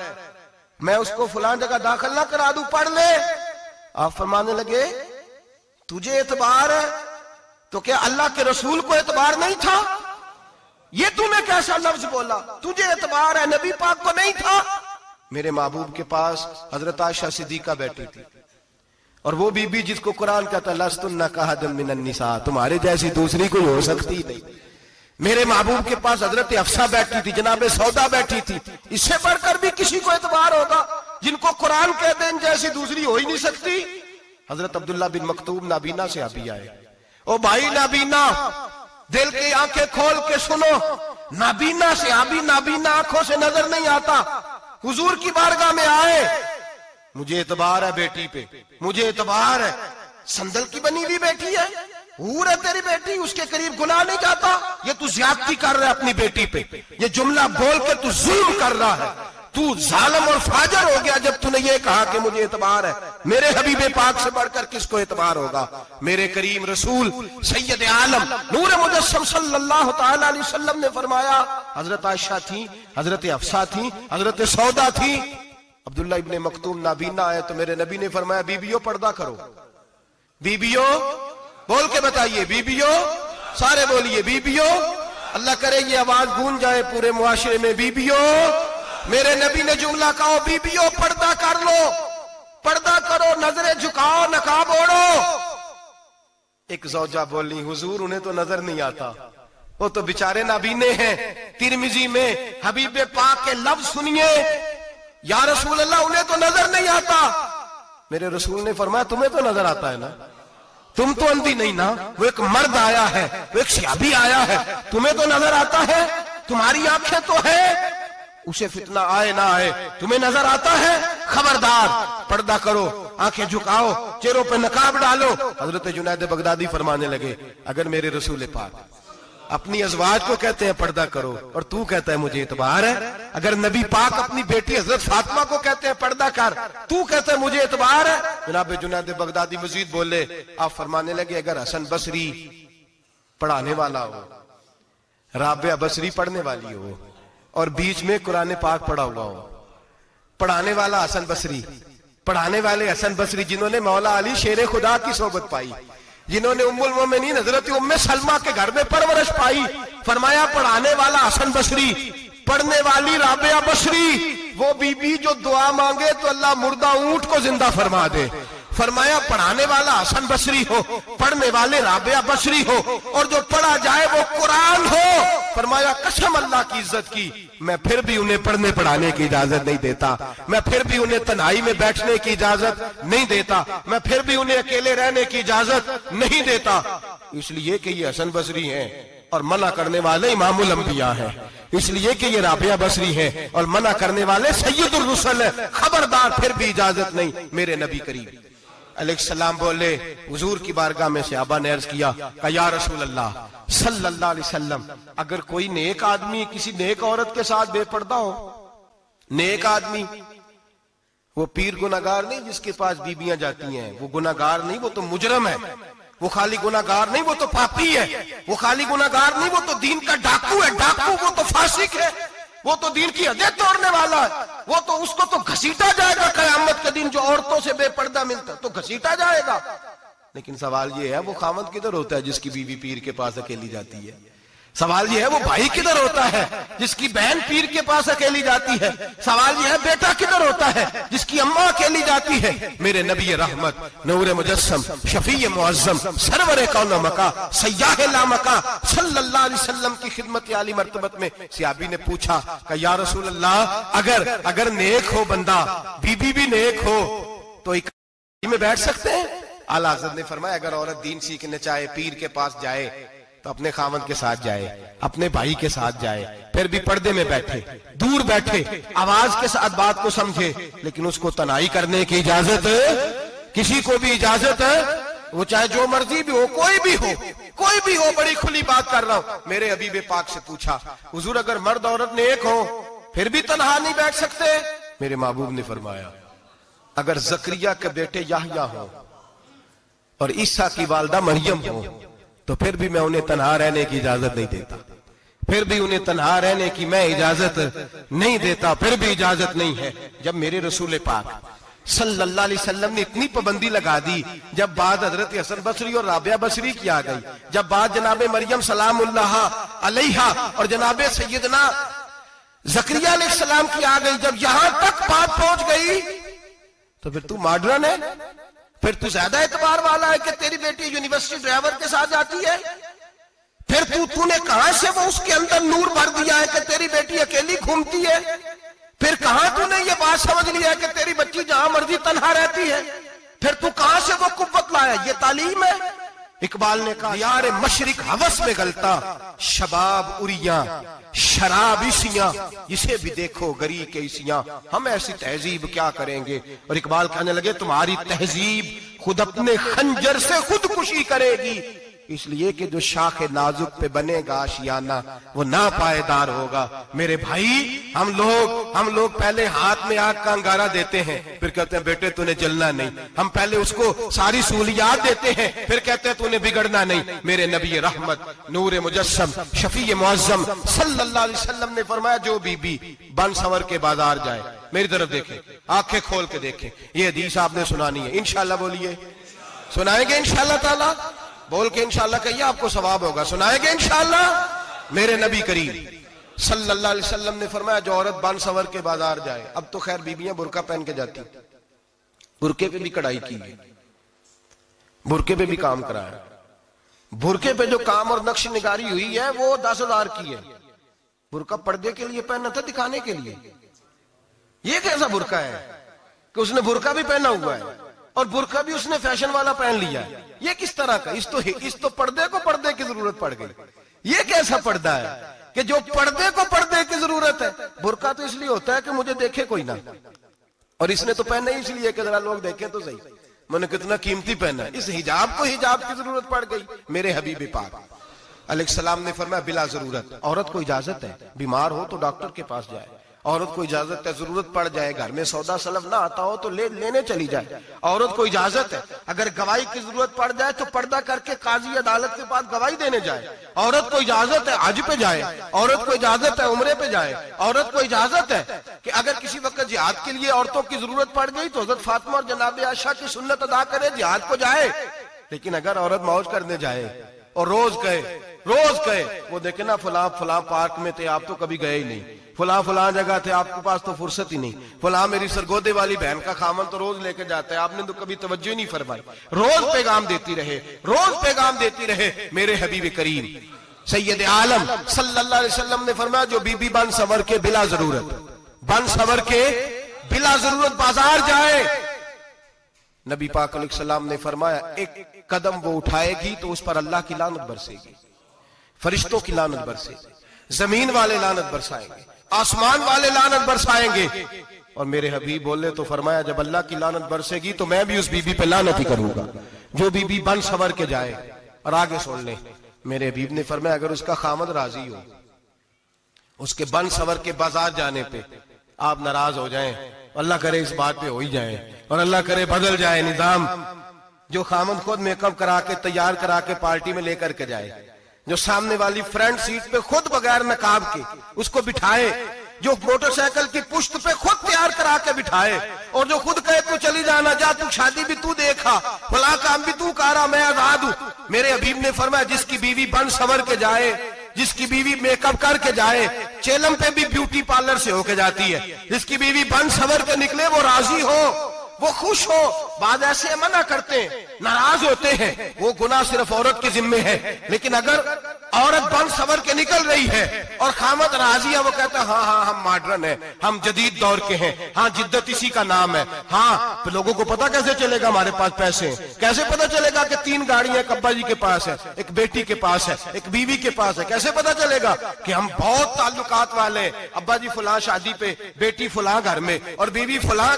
میں اس کو فلان جگہ داخل نہ کرا دوں، پڑھ لے۔ آپ فرمانے لگے تجھے اعتبار ہے تو کیا اللہ کے رسول کو اعتبار نہیں تھا؟ یہ تو نے کیسا لفظ بولا؟ تجھے اعتبار ہے، نبی پاک کو نہیں تھا؟ میرے محبوب کے پاس حضرت عائشہ صدیقہ بیٹھی تھی، اور وہ بی بی جس کو قرآن کہتا لستن کاحد من النساء، تمہارے جیسی دوسری کوئی ہو سکتی نہیں۔ میرے محبوب کے پاس حضرت حفصہ بیٹھی تھی، جناب سودا بیٹھی تھی، اس سے بڑھ کر بھی کسی کو اعتبار ہوگا جن کو قرآن کہتے ہیں جیسی دوسری ہو ہی نہیں سکتی۔ حضرت عبداللہ بن مکتوم نابینا سے ابھی آئے، او بھائی نابینا دل کی آنکھیں کھول کے سنو، نابینا سے ابھی نابینا آنکھوں سے نظر نہیں آتا، حضور کی بارگاہ میں آئے، مجھے اعتبار ہے بیٹی پہ، مجھے اعتبار ہے، سندل کی بنی ہوئی بیٹی ہے، حور ہے تیری بیٹی، اس کے قریب گناہ نہیں جاتا، یہ تو زیادتی کر رہا ہے اپنی بیٹی پہ، یہ جملہ بول کے تو ظلم کر رہا ہے، تو ظالم اور فاجر ہو گیا جب تو نے یہ کہا کہ مجھے اعتبار ہے۔ میرے حبیب پاک سے بڑھ کر کس کو اعتبار ہوگا؟ میرے کریم رسول سید عالم نور مجسم صلی اللہ تعالی علیہ وسلم نے فرمایا، حضرت عائشہ تھی، حضرت حفصہ تھی، حضرت سودا تھی، عبداللہ ابن مکتوم نابینا آئے تو میرے نبی نے فرمایا بیبیوں پردہ کرو، بیبیوں بول کے بتائیے، بیبیوں سارے بولیے، بیبیوں، اللہ کرے یہ آواز گونج جائے پورے معاشرے میں، بیبیوں۔ میرے نبی نے جملہ کہا بیبیوں پردہ کر لو، پردہ کرو، نظریں جھکاؤ، نقاب اوڑھو۔ ایک زوجہ بولی حضور انہیں تو نظر نہیں آتا، وہ تو بیچارے نابینے ہیں۔ ترمذی میں حبیب پاک کے لفظ سنیے، یا رسول اللہ انہیں تو نظر نہیں آتا۔ میرے رسول نے فرمایا تمہیں تو نظر آتا ہے نا، تم تو اندھی نہیں نا، وہ ایک مرد آیا ہے، وہ ایک صحابی آیا ہے، تمہیں تو نظر آتا ہے، تمہاری آنکھیں تو ہے، اسے فتنہ آئے نہ آئے تمہیں نظر آتا ہے، خبردار پردہ کرو، آنکھیں جھکاؤ، چہروں پہ نقاب ڈالو۔ حضرت جنید بغدادی فرمانے لگے اگر میرے رسول پاک اپنی ازواج کو کہتے ہیں پردہ کرو اور تو کہتا ہے مجھے اعتبار ہے، اگر نبی پاک اپنی بیٹی حضرت فاطمہ کو کہتے ہیں پردہ کر، تو کہتا ہے مجھے اعتبار ہے۔ جناب جنید بغدادی مزید بولے، آپ فرمانے لگے اگر حسن بصری پڑھانے والا ہو، رابعہ بصری پڑھنے والی ہو، اور بیچ میں قرآن پاک پڑھا ہوا ہو، پڑھانے والا حسن بصری، پڑھانے والے حسن بصری جنہوں نے مولا علی شیر خدا کی صحبت پائی، جنہوں نے ام المومنین حضرت ام سلمہ کے گھر میں پرورش پائی، فرمایا پڑھانے والا حسن بصری، پڑھنے والی رابعہ بصری، وہ بی بی جو دعا مانگے تو اللہ مردہ اونٹ کو زندہ فرما دے۔ فرمایا پڑھانے والا حسن بصری ہو، پڑھنے والے رابعہ بصری ہو، اور جو پڑھا جائے وہ قرآن ہو۔ فرمایا قسم اللہ کی عزت کی میں پھر بھی انہیں پڑھنے پڑھانے کی اجازت نہیں دیتا، میں پھر بھی انہیں تنہائی میں بیٹھنے کی اجازت نہیں دیتا، میں پھر بھی انہیں اکیلے رہنے کی اجازت نہیں دیتا، اس لیے کہ یہ حسن بصری ہیں اور منع کرنے والے امام الانبیاء ہیں، اس لیے کہ یہ رابعہ بصری ہیں اور منع کرنے والے سید الرسل ہیں، خبردار پھر بھی اجازت نہیں۔ میرے نبی کریم علیہ السلام بولے، حضور کی بارگاہ میں صحابہ نے عرض کیا کہ یا رسول اللہ صلی اللہ علیہ وسلم اگر کوئی نیک آدمی کسی نیک عورت کے ساتھ بے پردہ ہو، نیک آدمی وہ پیر گناہگار نہیں جس کے پاس بیویاں جاتی ہیں، وہ گناہگار نہیں، وہ تو مجرم ہے، وہ خالی گناہگار نہیں، وہ تو پاپی ہے، وہ خالی گناہگار نہیں، وہ تو دین کا ڈاکو ہے، ڈاکو وہ تو فاسق ہے، وہ تو دین کی حدیں توڑنے والا ہے، وہ تو اس کو تو گھسیٹا جائے گا قیامت کے دن، جو عورتوں سے بے پردہ ملتا تو گھسیٹا جائے گا۔ لیکن سوال یہ ہے وہ خاوند کدھر ہوتا ہے جس کی بیوی پیر کے پاس اکیلی جاتی ہے؟ سوال یہ ہے وہ بھائی کدھر ہوتا ہے جس کی بہن پیر کے پاس اکیلی جاتی ہے، سوال یہ ہے بیٹا کدھر ہوتا ہے جس کی اماں اکیلی جاتی ہے۔ میرے نبی رحمت، نور مجسم، شفیع معظم، سرور کون مکا، سیاح لامکا صلی اللہ علیہ وسلم کی خدمت عالی مرتبت میں صحابی نے پوچھا کہ یا رسول اللہ اگر نیک ہو بندہ، بی بی بھی نیک ہو تو ایک میں بیٹھ سکتے ہیں؟ اعلیٰ حضرت نے فرمایا اگر عورت دین سیکھنے چاہے، پیر کے پاس جائے تو اپنے خاوند کے ساتھ جائے، اپنے بھائی کے ساتھ جائے، پھر بھی پردے میں بیٹھے، دور بیٹھے، آواز کے ساتھ بات کو سمجھے، لیکن اس کو تنہائی کرنے کی اجازت، کسی کو بھی اجازت ہے، وہ چاہے جو مرضی بھی ہو، کوئی بھی ہو، بڑی کھلی بات کر رہا ہوں۔ میرے حبیب پاک سے پوچھا حضور اگر مرد عورت نیک ہو پھر بھی تنہا نہیں بیٹھ سکتے؟ میرے محبوب نے فرمایا اگر زکریا کے بیٹے یحییٰ ہو اور عیسیٰ کی والدہ مریم ہو تو پھر بھی میں انہیں تنہا رہنے کی اجازت نہیں دیتا، پھر بھی انہیں تنہا رہنے کی میں اجازت نہیں دیتا، پھر بھی اجازت نہیں ہے۔ جب میرے رسول پاک صلی اللہ علیہ وسلم نے اتنی پابندی لگا دی، جب بات حضرت حسن بصری اور رابعہ بصری کی آ گئی، جب بات جناب مریم سلام اللہ علیہا اور جناب سیدنا زکریا علیہ السلام کی آ گئی، جب یہاں تک بات پہنچ گئی تو پھر تو ماڈرن ہے، پھر تو زیادہ اعتبار والا ہے کہ تیری بیٹی یونیورسٹی ڈرائیور کے ساتھ جاتی ہے، پھر تو نے کہاں سے وہ اس کے اندر نور بھر دیا ہے کہ تیری بیٹی اکیلی گھومتی ہے، پھر کہاں تو نے یہ بات سمجھ لیا ہے کہ تیری بچی جہاں مرضی تنہا رہتی ہے، پھر تو کہاں سے وہ قوت لایا؟ یہ تعلیم ہے۔ اقبال نے کہا یار مشرق ہوس میں گلتا، شباب اریاں شراب عیسیاں، اسے بھی دیکھو گری کے عیسیاں، ہم ایسی تہذیب کیا کریں گے؟ اور اقبال کہنے لگے تمہاری تہذیب خود اپنے خنجر سے خودکشی کرے گی، اس لیے کہ جو شاخ نازک پہ بنے گا آشیانہ وہ ناپائیدار ہوگا۔ میرے بھائی ہم لوگ پہلے ہاتھ میں آگ کا انگارہ دیتے ہیں، پھر کہتے ہیں بیٹے تو نے جلنا نہیں، ہم پہلے اس کو ساری سہولیات دیتے ہیں، پھر کہتے ہیں تو نے بگڑنا نہیں۔ میرے نبی رحمت، نور مجسم، شفیع معظم صلی اللہ علیہ وسلم نے فرمایا جو بی بی بن سنور کے بازار جائے، میری طرف دیکھیں، آنکھیں کھول کے دیکھیں، یہ حدیث آپ نے سنانی ہے، انشاءاللہ بولیے، سنائیں گے انشاءاللہ تعالی؟ بول کے انشاءاللہ کہیے آپ کو ثواب ہوگا، سنائیں گے انشاءاللہ؟ میرے نبی کریم صلی اللہ علیہ وسلم نے فرمایا جو عورت بن سنور کے بازار جائے، اب تو خیر بیویاں برقع پہن کے جاتی، برقعے پہ بھی کڑھائی کی ہے، برقعے پہ بھی کام کرایا، برقعے پہ جو کام اور نقش نگاری ہوئی ہے وہ 10,000 کی ہے۔ برقع پردے کے لیے پہننا تھا، دکھانے کے لیے؟ یہ کیسا برقع ہے کہ اس نے برقع بھی پہنا ہوا ہے اور برقع بھی اس نے فیشن والا پہن لیا ہے؟ یہ کس طرح کا؟ اس تو پردے کو پردے کی ضرورت پڑ گئی۔ یہ کیسا پردہ ہے کہ جو پردے کو پردے کی ضرورت ہے؟ برقع تو اس لیے ہوتا ہے کہ مجھے دیکھے کوئی نہ، اور اس نے تو پہنا ہی اس لیے کہ ذرا لوگ دیکھیں تو صحیح میں نے کتنا قیمتی پہنا ہے۔ اس حجاب کو حجاب کی ضرورت پڑ گئی۔ میرے حبیب پاک علیہ السلام نے فرمایا بلا ضرورت، عورت کو اجازت ہے بیمار ہو تو ڈاکٹر کے پاس جائے، عورت کو اجازت ہے ضرورت پڑ جائے گھر میں سودا سلف نہ آتا ہو تو لینے چلی جائے، عورت کو اجازت ہے اگر گواہی کی ضرورت پڑ جائے تو پردہ کر کے قاضی عدالت کے پاس گواہی دینے جائے، عورت کو اجازت ہے حج پہ جائے، عورت کو اجازت ہے عمرے پہ جائے، عورت کو اجازت ہے کہ اگر کسی وقت جہاد کے لیے عورتوں کی ضرورت پڑ گئی تو حضرت فاطمہ اور جناب عائشہ کی سنت ادا کرے، جہاد کو جائے۔ لیکن اگر عورت موج کرنے جائے اور روز کہے وہ دیکھیں نا فلاں پارک میں تھے آپ تو کبھی گئے ہی نہیں، فلاں جگہ تھے آپ کے پاس تو فرصت ہی نہیں، فلاں میری سرگودے والی بہن کا خامن تو روز لے کے جاتا ہے آپ نے تو کبھی توجہ ہی نہیں فرمائی، روز پیغام دیتی رہے۔ میرے حبیب کریم سید عالم صلی اللہ علیہ وسلم نے فرمایا جو بی بی بن سنور کے بلا ضرورت بازار جائے، نبی پاک علیہ السلام نے فرمایا ایک قدم وہ اٹھائے گی تو اس پر اللہ کی لعنت برسے گی، فرشتوں کی لعنت برسے گی، زمین والے لعنت برسائیں گے، آسمان والے لعنت برسائیں گے۔ اور میرے حبیب بولے تو فرمایا جب اللہ کی لعنت برسے گی تو میں بھی اس بی بی پہ لعنت ہی کروں گا جو بی بی بن سنور کے جائے۔ اور آگے سن لیں، میرے حبیب نے فرمایا اگر اس کا خامد راضی ہو اس کے بن سنور کے بازار جانے پہ، آپ ناراض ہو جائیں، اللہ کرے اس بات پہ ہو ہی جائیں اور اللہ کرے بدل جائے نظام، جو خامد خود میک اپ کرا کے تیار کرا کے پارٹی میں لے کر کے جائے، جو سامنے والی فرنٹ سیٹ پہ خود بغیر نقاب کے اس کو بٹھائے، جو موٹر سائیکل کی پشت پہ خود تیار کرا کے بٹھائے، اور جو خود کہے تو چلی جانا جا، تو شادی بھی تو دیکھا، فلاں کام بھی تو کرا، میں آزاد ہوں۔ میرے حبیب نے فرمایا جس کی بیوی بن سنور کے جائے جس کی بیوی میک اپ کر کے جائے، چیلم پہ بھی بیوٹی پارلر سے ہو کے جاتی ہے، جس کی بیوی بن سور کے نکلے وہ راضی ہو، وہ خوش ہو۔ بعض ایسے منع کرتے ہیں، ناراض ہوتے ہیں، وہ گناہ صرف عورت کے ذمے ہے، لیکن اگر عورت بن سور کے نکل رہی ہے اور خامد راضی ہے، وہ کہتا ہے ہاں ہاں ہم ماڈرن ہیں، ہم جدید دور کے ہیں، ہاں جدت اسی کا نام ہے، ہاں تو لوگوں کو پتا کیسے چلے گا ہمارے پاس پیسے ہیں، کیسے پتا چلے گا کہ 3 گاڑیاں ایک ابا جی کے پاس ہے، ایک بیٹی کے پاس ہے، ایک بیوی کے پاس ہے، کیسے پتا چلے گا کہ ہم بہت تعلقات والے ہیں، ابا جی فلاں شادی پہ، بیٹی فلاں گھر میں اور بیوی فلاں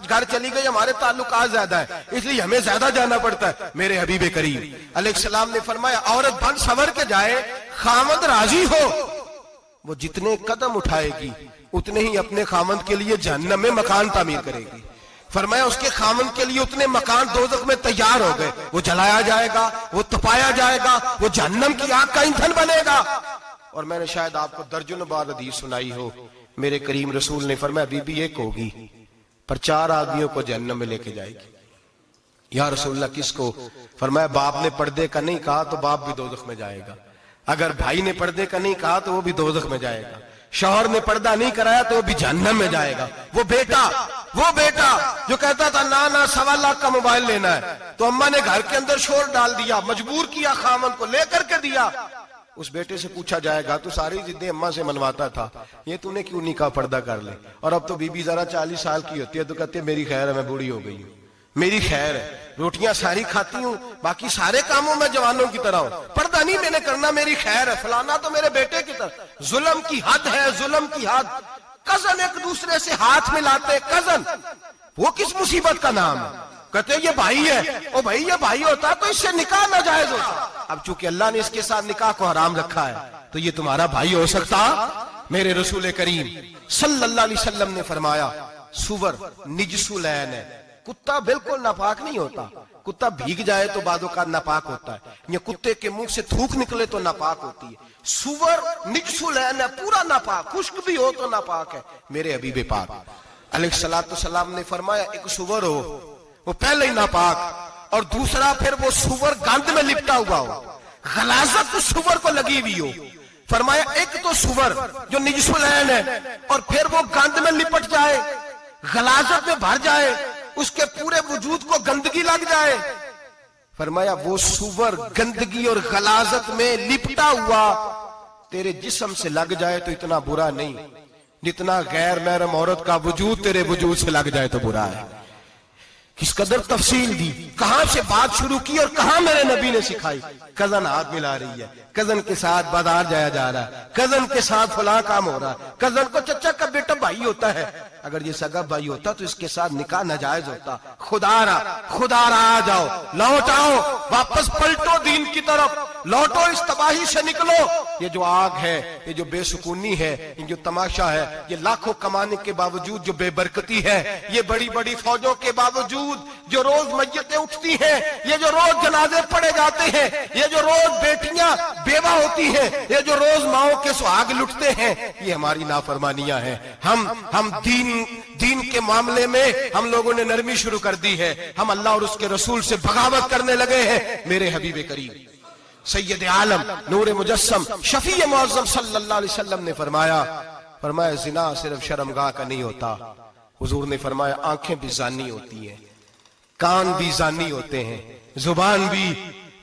گھر چلی گئی، ہمارے تعلقات زیادہ ہے اس لیے ہمیں زیادہ جانا پڑتا ہے۔ میرے حبیب کریم علیہ السلام نے فرمایا عورت بن سور کے جائے، خامد راضی ہو، وہ جتنے قدم اٹھائے گی اتنے ہی اپنے خامد کے لیے جہنم میں مکان تعمیر کرے گی۔ فرمایا اس کے خامد کے لیے اتنے مکان دوزخ میں تیار ہو گئے، وہ جلایا جائے گا، وہ تپایا جائے گا، وہ جہنم کی آگ کا ایندھن بنے گا۔ اور میں نے شاید آپ کو درجنوں بار حدیث سنائی ہو، میرے کریم رسول نے فرمایا بی بی ایک ہوگی پر 4 آدمیوں کو جہنم میں لے کے جائے گی۔ یا رسول اللہ کس کو؟ فرمایا باپ نے پردے کا نہیں کہا تو باپ بھی دوزخ میں جائے گا، اگر بھائی نے پردے کا نہیں کہا تو وہ بھی دوزخ میں جائے گا، شوہر نے پردہ نہیں کرایا تو وہ بھی جہنم میں جائے گا۔ وہ بیٹا جو کہتا تھا نا 1.25 لاکھ کا موبائل لینا ہے تو اماں نے گھر کے اندر شور ڈال دیا، مجبور کیا خامن کو لے کر کے دیا، اس بیٹے سے پوچھا جائے گا تو ساری ضدیں اماں سے منواتا تھا، یہ تو نے کیوں نہیں کہا پردہ کر لے؟ اور اب تو بی بی ذرا 40 سال کی ہوتی ہے تو کہتے میری خیر ہے میں بوڑھی ہو گئی ہوں، میری خیر ہے، روٹیاں ساری کھاتی ہوں، باقی سارے کاموں میں جوانوں کی طرح ہوں، پردہ نہیں میں نے کرنا، میری خیر ہے، فلانا تو میرے بیٹے کی طرح۔ ظلم کی حد ہے، ظلم کی حد۔ کزن ایک دوسرے سے ہاتھ ملاتے، کزن، وہ کس مصیبت کا نام ہے؟ کہتے یہ بھائی ہے، او بھائی یہ بھائی ہوتا تو اس سے نکاح ناجائز ہوتا، اب چونکہ اللہ نے اس کے ساتھ نکاح کو حرام رکھا ہے تو یہ تمہارا بھائی ہو سکتا؟ میرے رسول کریم صلی اللہ علیہ وسلم نے فرمایا سور نجس العین ہے، کتا بالکل ناپاک نہیں ہوتا، کتا بھیگ جائے تو بعد اوقات ناپاک ہوتا ہے، یا کتے کے منہ سے تھوک نکلے تو ناپاک ہوتی ہے، سور نجس العین ہے، پورا ناپاک، خشک بھی ہو تو ناپاک ہے۔ میرے حبیب پاک علیہ السلام نے فرمایا ایک سور ہو وہ پہلے ہی ناپاک، اور دوسرا پھر وہ سور گند میں لپٹا ہوا ہو، غلاظت اس سور کو لگی ہوئی ہو۔ فرمایا ایک تو سور جو نجس العین ہے اور پھر وہ گند میں لپٹ جائے، غلاظت میں بھر جائے، اس کے پورے وجود کو گندگی لگ جائے۔ فرمایا وہ سور گندگی اور غلاظت میں لپٹا ہوا تیرے جسم سے لگ جائے تو اتنا برا نہیں جتنا غیر محرم عورت کا وجود تیرے وجود سے لگ جائے تو برا ہے۔ کس قدر تفصیل دی، کہاں سے بات شروع کی اور کہاں میرے نبی نے سکھائی۔ کزن ہاتھ ملا رہی ہے، کزن کے ساتھ بازار جایا جا رہا ہے، کزن کے ساتھ فلاں کام ہو رہا ہے، کزن کو چچا کا بیٹا بھائی ہوتا ہے، اگر یہ سگا بھائی ہوتا تو اس کے ساتھ نکاح ناجائز ہوتا۔ خدا را آ جاؤ، لوٹ آؤ، واپس پلٹو دین کی طرف، لوٹو اس تباہی سے نکلو۔ یہ جو آگ ہے، یہ جو بے سکونی ہے، یہ جو تماشا ہے، یہ لاکھوں کمانے کے باوجود جو بے برکتی ہے، یہ بڑی بڑی فوجوں کے باوجود جو روز میتیں اٹھتی ہیں، یہ جو روز جنازے پڑے جاتے ہیں، یہ جو روز بیٹیاں بیوہ ہوتی ہیں، یہ جو روز ماؤں کے سہاگ لٹتے ہیں، یہ ہماری نافرمانیاں ہیں۔ ہم دین کے معاملے میں ہم لوگوں نے نرمی شروع کر دی ہے، ہم اللہ اور اس کے رسول سے بغاوت کرنے لگے ہیں۔ میرے حبیب کریم سید عالم نور مجسم شفیع معظم صلی اللہ علیہ وسلم نے فرمایا زنا صرف شرمگاہ کا نہیں ہوتا، حضور نے فرمایا آنکھیں بھی زانی ہوتی ہیں، کان بھی زانی ہوتے ہیں، زبان بھی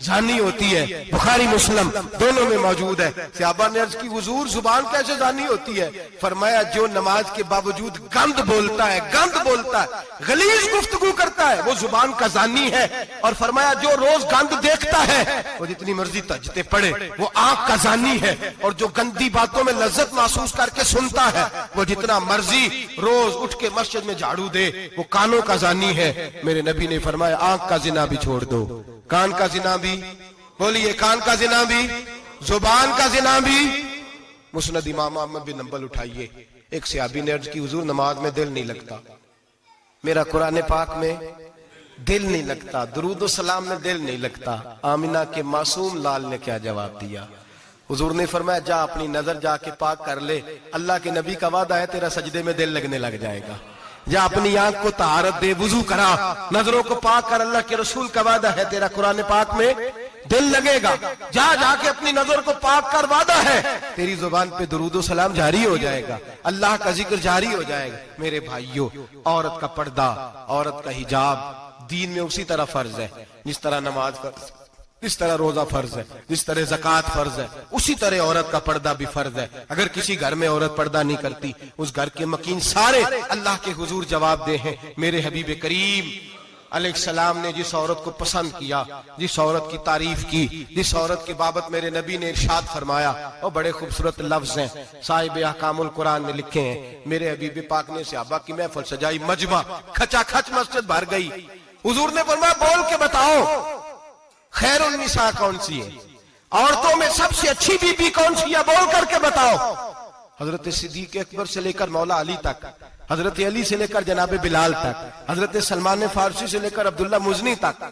زانی ہوتی ہے، بخاری مسلم دونوں میں موجود ہے۔ صحابہ نے عرض کی حضور زبان کیسے زانی ہوتی ہے؟ فرمایا جو نماز کے باوجود گند بولتا ہے، غلیظ گفتگو کرتا ہے، وہ زبان کا زانی ہے۔ اور فرمایا جو روز گند دیکھتا ہے وہ جتنی مرضی تہجدیں پڑھے وہ آنکھ کا زانی ہے، اور جو گندی باتوں میں لذت محسوس کر کے سنتا ہے وہ جتنا مرضی روز اٹھ کے مسجد میں جھاڑو دے وہ کانوں کا زانی ہے۔ میرے نبی نے فرمایا آنکھ کا زنا بھی چھوڑ دو، کان کا زنا بھی، بولیے کان کا زنا بھی، زبان کا زنا بھی۔ مسند امام احمد بن حنبل اٹھائیے، ایک صحابی نے عرض کی حضور نماز میں دل نہیں لگتا، میرا قرآن پاک میں دل نہیں لگتا، درود و سلام میں دل نہیں لگتا۔ آمینہ کے معصوم لال نے کیا جواب دیا؟ حضور نے فرمایا جا اپنی نظر جا کے پاک کر لے، اللہ کے نبی کا وعدہ ہے تیرا سجدے میں دل لگنے لگ جائے گا۔ یا اپنی آنکھ کو طہارت دے، وضو کرا، نظروں کو پاک کر، اللہ کے رسول کا وعدہ ہے تیرا قرآن پاک میں دل لگے گا، جا جا کے اپنی نظر کو پاک کر، وعدہ ہے تیری زبان پہ درود و سلام جاری ہو جائے گا، اللہ کا ذکر جاری ہو جائے گا۔ میرے بھائیوں، عورت کا پردہ، عورت کا حجاب دین میں اسی طرح فرض ہے جس طرح نماز فرض، جس طرح روزہ فرض ہے، جس طرح زکوٰۃ فرض ہے، اسی طرح عورت کا پردہ بھی فرض ہے۔ اگر کسی گھر میں عورت پردہ نہیں کرتی، اس گھر کے مکین سارے اللہ کے حضور جواب دے ہیں۔ میرے حبیب کریم علیہ السلام نے جس عورت کو پسند کیا، جس عورت کی تعریف کی، جس عورت کی بابت میرے نبی نے ارشاد فرمایا، وہ بڑے خوبصورت لفظ ہیں، صاحب احکام القرآن نے لکھے ہیں۔ میرے حبیب پاک نے صحابہ کی محفل سجائی، مجمع کھچا کھچ مسجد بھر گئی۔ حضور نے فرمایا بول کے بتاؤ خیر النساء کون سی ہے، عورتوں میں سب سے اچھی بی بی کون سی ہے، بول کر کے بتاؤ۔ حضرت صدیق اکبر سے لے کر مولا علی تک، حضرت علی سے لے کر جناب بلال تک، حضرت سلمان فارسی سے لے کر عبداللہ مزنی تک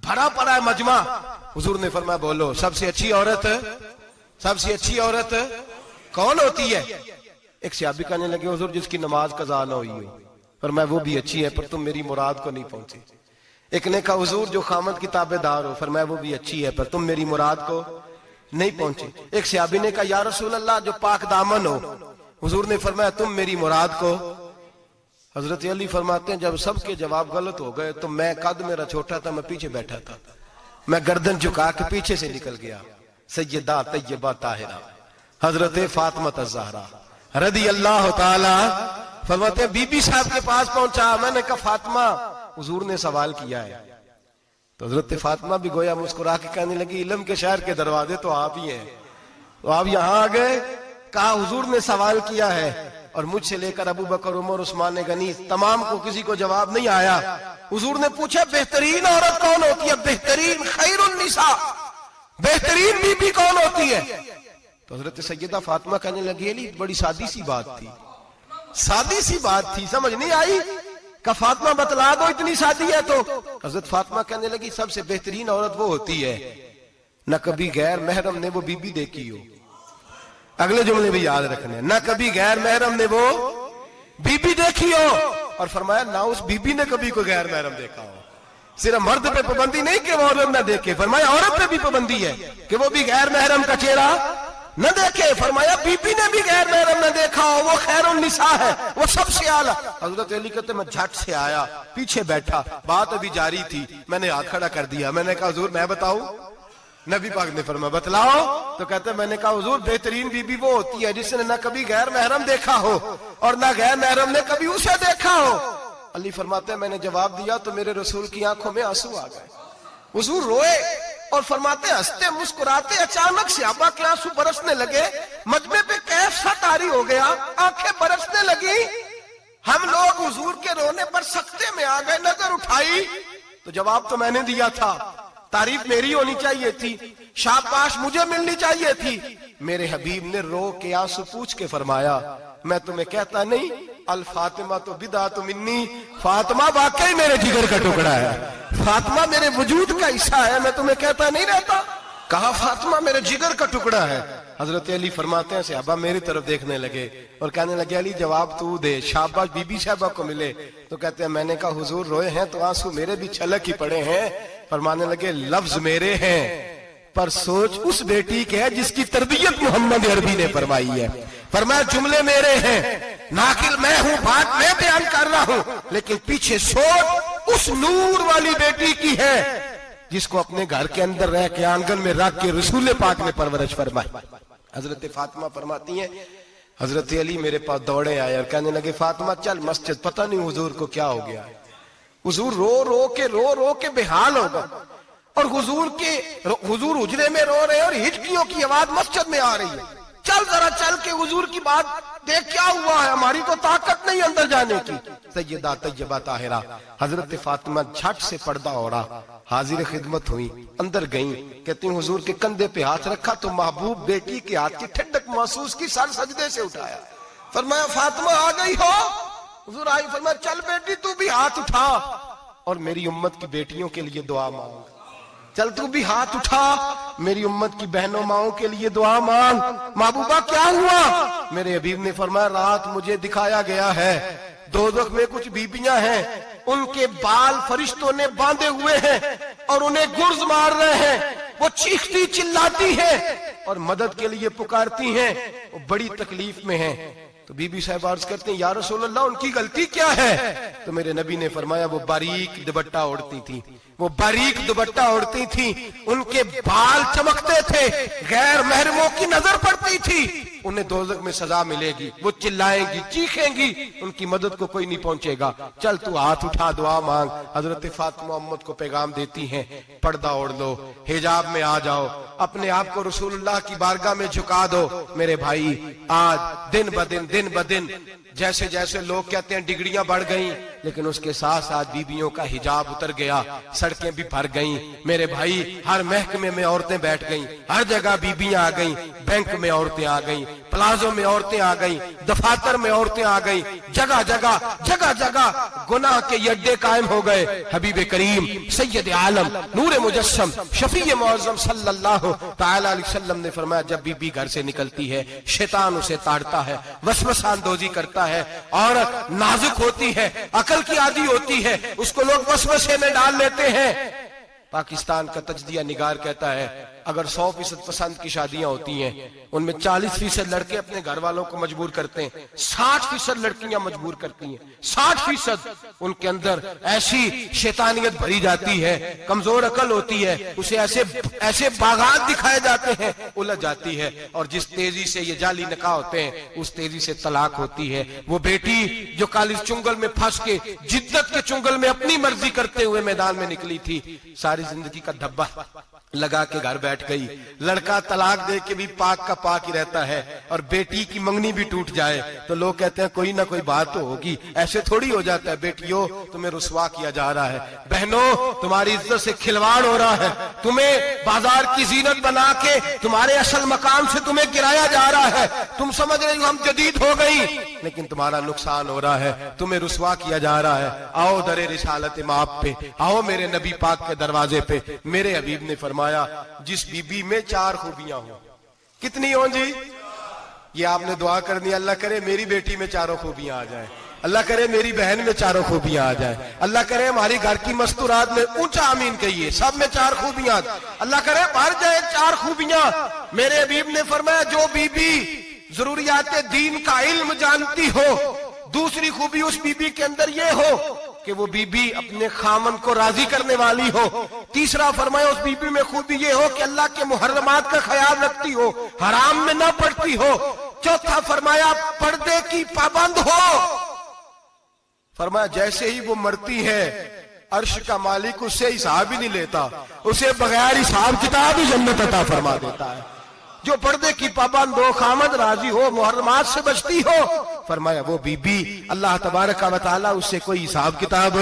بھرا پڑا ہے مجمع۔ حضور نے فرمایا بولو سب سے اچھی عورت، سب سے اچھی عورت کون ہوتی ہے؟ ایک صحابی کہنے لگے حضور جس کی نماز قضا نہ ہوئی ہو۔ فرمایا وہ بھی اچھی ہے پر تم میری مراد کو نہیں پہنچے۔ ایک نے کہا حضور جو خامد کی تابع دار ہو۔ فرمایا وہ بھی اچھی ہے پر تم میری مراد کو نہیں پہنچے۔ ایک صحابی نے کہا یا رسول اللہ جو پاک دامن ہو۔ حضور نے فرمایا تم میری مراد کو۔ حضرت علی فرماتے ہیں جب سب کے جواب غلط ہو گئے تو میں، قد میرا چھوٹا تھا، میں پیچھے بیٹھا تھا، میں گردن جھکا کے پیچھے سے نکل گیا۔ سیدہ طیبہ طاہرہ حضرت فاطمہ الزہرا رضی اللہ تعالی، فرماتے ہیں بی بی صاحب کے پاس پہنچا، میں نے کہا فاطمہ حضور نے سوال کیا ہے۔ تو حضرت فاطمہ بھی گویا مسکرا کے کہنے لگی علم کے شہر کے دروازے تو آپ ہی ہیں، تو آپ یہاں آ گئے۔ کہا حضور نے سوال کیا ہے اور مجھ سے لے کر ابو بکر، عمر، عثمان غنی تمام کو کسی کو جواب نہیں آیا۔ حضور نے پوچھا بہترین عورت کون ہوتی ہے، بہترین خیر النساء، بہترین بی بی کون ہوتی ہے؟ تو حضرت سیدہ فاطمہ کہنے لگی علی بڑی سادی سی بات تھی، سادی سی بات تھی، سمجھ نہیں آئی؟ کہ فاطمہ بتلا دو اتنی سادی ہے تو۔ حضرت فاطمہ کہنے لگی سب سے بہترین عورت وہ ہوتی ہے نہ کبھی غیر محرم نے وہ بی بی دیکھی ہو۔ اگلے جملے بھی یاد رکھنے، نہ کبھی غیر محرم نے وہ بی بی دیکھی ہو، اور فرمایا نہ اس بی بی نے کبھی کوئی غیر محرم دیکھا ہو۔ صرف مرد پہ پابندی نہیں کہ وہ عورت نہ دیکھے، فرمایا عورت پہ بھی پابندی ہے کہ وہ بھی غیر محرم کا چہرہ نہ دیکھے۔ فرمایا بی بی نے بھی غیر محرم نہ دیکھا ہو، وہ خیر النساء ہے، وہ سب سے اعلیٰ۔ حضرت علی کہتے میں جھٹ سے آیا، پیچھے بیٹھا، بات ابھی جاری تھی، میں نے ہاتھ کھڑا کر دیا، میں نے کہا حضور میں بتاؤں؟ نبی پاک نے فرمایا بتلاؤ۔ تو کہتے میں نے کہا حضور بہترین بی بی وہ ہوتی ہے جس نے نہ کبھی غیر محرم دیکھا ہو اور نہ غیر محرم نے کبھی اسے دیکھا ہو۔ علی فرماتے ہیں میں نے جواب دیا تو میرے رسول کی آنکھوں میں آنسو آ گئے، حضور روئے اور فرماتے ہیں ہنستے مسکراتے اچانک صحابہ کے آنسو برسنے لگے، مجمع پہ کیف سا طاری ہو گیا، آنکھیں برسنے لگی۔ ہم لوگ حضور کے رونے پر سکتے میں آ گئے، نظر اٹھائی تو جواب تو میں نے دیا تھا، تعریف میری ہونی چاہیے تھی، شاباش مجھے ملنی چاہیے تھی۔ میرے حبیب نے رو کے آنسو پوچھ کے فرمایا میں تمہیں کہتا نہیں الفاطمہ تو بدعۃ منی، فاطمہ واقعی میرے جگر کا ٹکڑا ہے، فاطمہ میرے وجود کا حصہ ہے، میں تمہیں کہتا نہیں رہتا؟ کہا فاطمہ میرے جگر کا ٹکڑا ہے۔ حضرت علی فرماتے ہیں صحابہ میری طرف دیکھنے لگے اور کہنے لگے علی جواب تو دے، شاباش بی بی صاحبہ کو ملے۔ تو کہتے ہیں میں نے کہا حضور روئے ہیں تو آنسو میرے بھی چھلک ہی پڑے ہیں۔ فرمانے لگے لفظ میرے ہیں پر سوچ اس بیٹی کے ہے جس کی تربیت محمد عربی نے فرمائی ہے۔ فرمایا جملے میرے ہیں، ناقل میں ہوں، بات میں بیان کر رہا ہوں، لیکن پیچھے سوچ اس نور والی بیٹی کی ہے جس کو اپنے گھر کے اندر رہ کے آنگن میں رکھ کے رسول پاک نے پرورش فرمائی۔ حضرت فاطمہ فرماتی ہیں حضرت علی میرے پاس دوڑے آئے اور کہنے لگے فاطمہ چل مسجد، پتہ نہیں حضور کو کیا ہو گیا ہے۔ حضور رو رو کے بحال ہوگا اور حضور حجرے میں رو رہے اور ہچکیوں کی آواز مسجد میں آ رہی ہے، چل ذرا چل کے حضور کی بات دیکھ کیا ہوا ہے، ہماری تو طاقت نہیں اندر جانے کی۔ سیدہ طیبہ طاہرہ حضرت فاطمہ جھٹ سے پردہ اوڑا، حاضر خدمت ہوئی، اندر گئیں، کہتی ہیں حضور کے کندھے پہ ہاتھ رکھا تو محبوب بیٹی کے ہاتھ کی ٹھنڈک محسوس کی، سر سجدے سے اٹھایا، فرمایا فاطمہ آ گئی ہو؟ حضور آئی، فرمایا چل بیٹی تو بھی ہاتھ اٹھا اور میری امت کی بیٹیوں کے لیے دعا مانگ، چل تو بھی ہاتھ اٹھا میری امت کی بہنوں ماؤں کے لیے دعا مانگ۔ محبوبہ کیا ہوا؟ میرے حبیب نے فرمایا رات مجھے دکھایا گیا ہے دوزخ میں کچھ بیبیاں ہیں، ان کے بال فرشتوں نے باندھے ہوئے ہیں اور انہیں گرز مار رہے ہیں، وہ چیختی چلاتی ہیں اور مدد کے لیے پکارتی ہیں، وہ بڑی تکلیف میں ہیں۔ تو بی بی صاحب عرض کرتے ہیں یا رسول اللہ ان کی غلطی کیا ہے؟ تو میرے نبی نے فرمایا وہ باریک دوپٹہ اوڑھتی تھی، وہ باریک دوپٹہ اوڑھتی تھی، ان کے بال چمکتے تھے، غیر محرموں کی نظر پڑتی تھی، انہیں دوزخ میں سزا ملے گی، وہ چلائیں گی، چیخیں گی، ان کی مدد کو کوئی نہیں پہنچے گا، چل تو ہاتھ اٹھا دعا مانگ۔ حضرت فاطمہ امت کو پیغام دیتی ہیں پردہ اوڑھ لو، حجاب میں آ جاؤ، اپنے آپ کو رسول اللہ کی بارگاہ میں جھکا دو۔ میرے بھائی آج دن بدن جیسے جیسے لوگ کہتے ہیں ڈگریاں بڑھ گئیں، لیکن اس کے ساتھ ساتھ بیویوں کا حجاب اتر گیا، سڑکیں بھی بھر گئیں۔ میرے بھائی ہر محکمے میں عورتیں بیٹھ گئیں، ہر جگہ بیویاں آ گئیں، بینک میں عورتیں آ گئیں، پلازوں میں عورتیں آ گئیں، دفاتر میں عورتیں آ گئیں، جگہ جگہ گناہ کے اڈے قائم ہو گئے۔ حبیب کریم سید عالم نور مجسم شفیع معظم صلی اللہ تعالی علیہ وسلم نے فرمایا جب بی گھر سے نکلتی ہے شیطان اسے تاڑتا ہے، وسوسہ اندوزی کرتا ہے، عورت نازک ہوتی ہے، عقل کی عادی ہوتی ہے، اس کو لوگ وسوسے میں ڈال لیتے ہیں۔ پاکستان کا تجزیہ نگار کہتا ہے اگر 100% پسند کی شادیاں ہوتی ہیں ان میں 40% لڑکے اپنے گھر والوں کو مجبور کرتے ہیں، 60% لڑکیاں مجبور کرتی ہیں، 60% ان کے اندر ایسی شیطانیت بھری جاتی ہے، کمزور عقل ہوتی ہے، اسے ایسے باغات دکھائے جاتے ہیں، الجھ جاتی ہے، اور جس تیزی سے یہ جعلی نکاح ہوتے ہیں اس تیزی سے طلاق ہوتی ہے۔ وہ بیٹی جو کالج چنگل میں پھنس کے جدت کے چنگل میں اپنی مرضی کرتے ہوئے میدان میں نکلی تھی، ساری زندگی کا دھبا لگا کے گھر بیٹھ گئی۔ لڑکا طلاق دے کے بھی پاک کا پاک ہی رہتا ہے، اور بیٹی کی منگنی بھی ٹوٹ جائے تو لوگ کہتے ہیں کوئی نہ کوئی بات تو ہوگی، ایسے تھوڑی ہو جاتا ہے۔ بیٹیوں تمہیں رسوا کیا جا رہا ہے، بہنوں تمہاری عزت سے کھلواڑ ہو رہا ہے، تمہیں بازار کی زینت بنا کے تمہارے اصل مقام سے تمہیں گرایا جا رہا ہے۔ تم سمجھ رہے ہو ہم جدید ہو گئی، لیکن تمہارا نقصان ہو رہا ہے، تمہیں رسوا کیا جا رہا ہے۔ آؤ در رسالت مآب پہ، آؤ میرے نبی پاک کے دروازے پہ۔ میرے حبیب نے فرمایا جس بی بی میں 4 خوبیاں ہوں، کتنی ہوں جی؟ یہ آپ نے دعا کرنی، اللہ کرے میری بیٹی میں 4 خوبیاں آ جائیں، اللہ کرے میری بہن میں 4 خوبیاں آ جائیں، اللہ کرے ہماری گھر کی مستورات میں اونچا آمین کہیے سب میں 4 خوبیاں، اللہ کرے بھر جائے 4 خوبیاں۔ میرے حبیب نے فرمایا جو بی بی ضروریات دین کا علم جانتی ہو، دوسری خوبی اس بی بی کے اندر یہ ہو کہ وہ بی بی اپنے خامن کو راضی کرنے والی ہو، تیسرا فرمایا اس بی بی میں خوبی یہ ہو کہ اللہ کے محرمات کا خیال رکھتی ہو، حرام میں نہ پڑتی ہو، چوتھا فرمایا پردے کی پابند ہو۔ فرمایا جیسے ہی وہ مرتی ہے عرش کا مالک اس سے حساب ہی نہیں لیتا، اسے بغیر حساب کتاب ہی جنت عطا فرما دیتا ہے۔ جو پردے کی پابند ہو، خامد راضی ہو، محرمات سے بچتی ہو، فرمایا وہ بی بی اللہ تبارک و تعالی اس سے کوئی حساب کتاب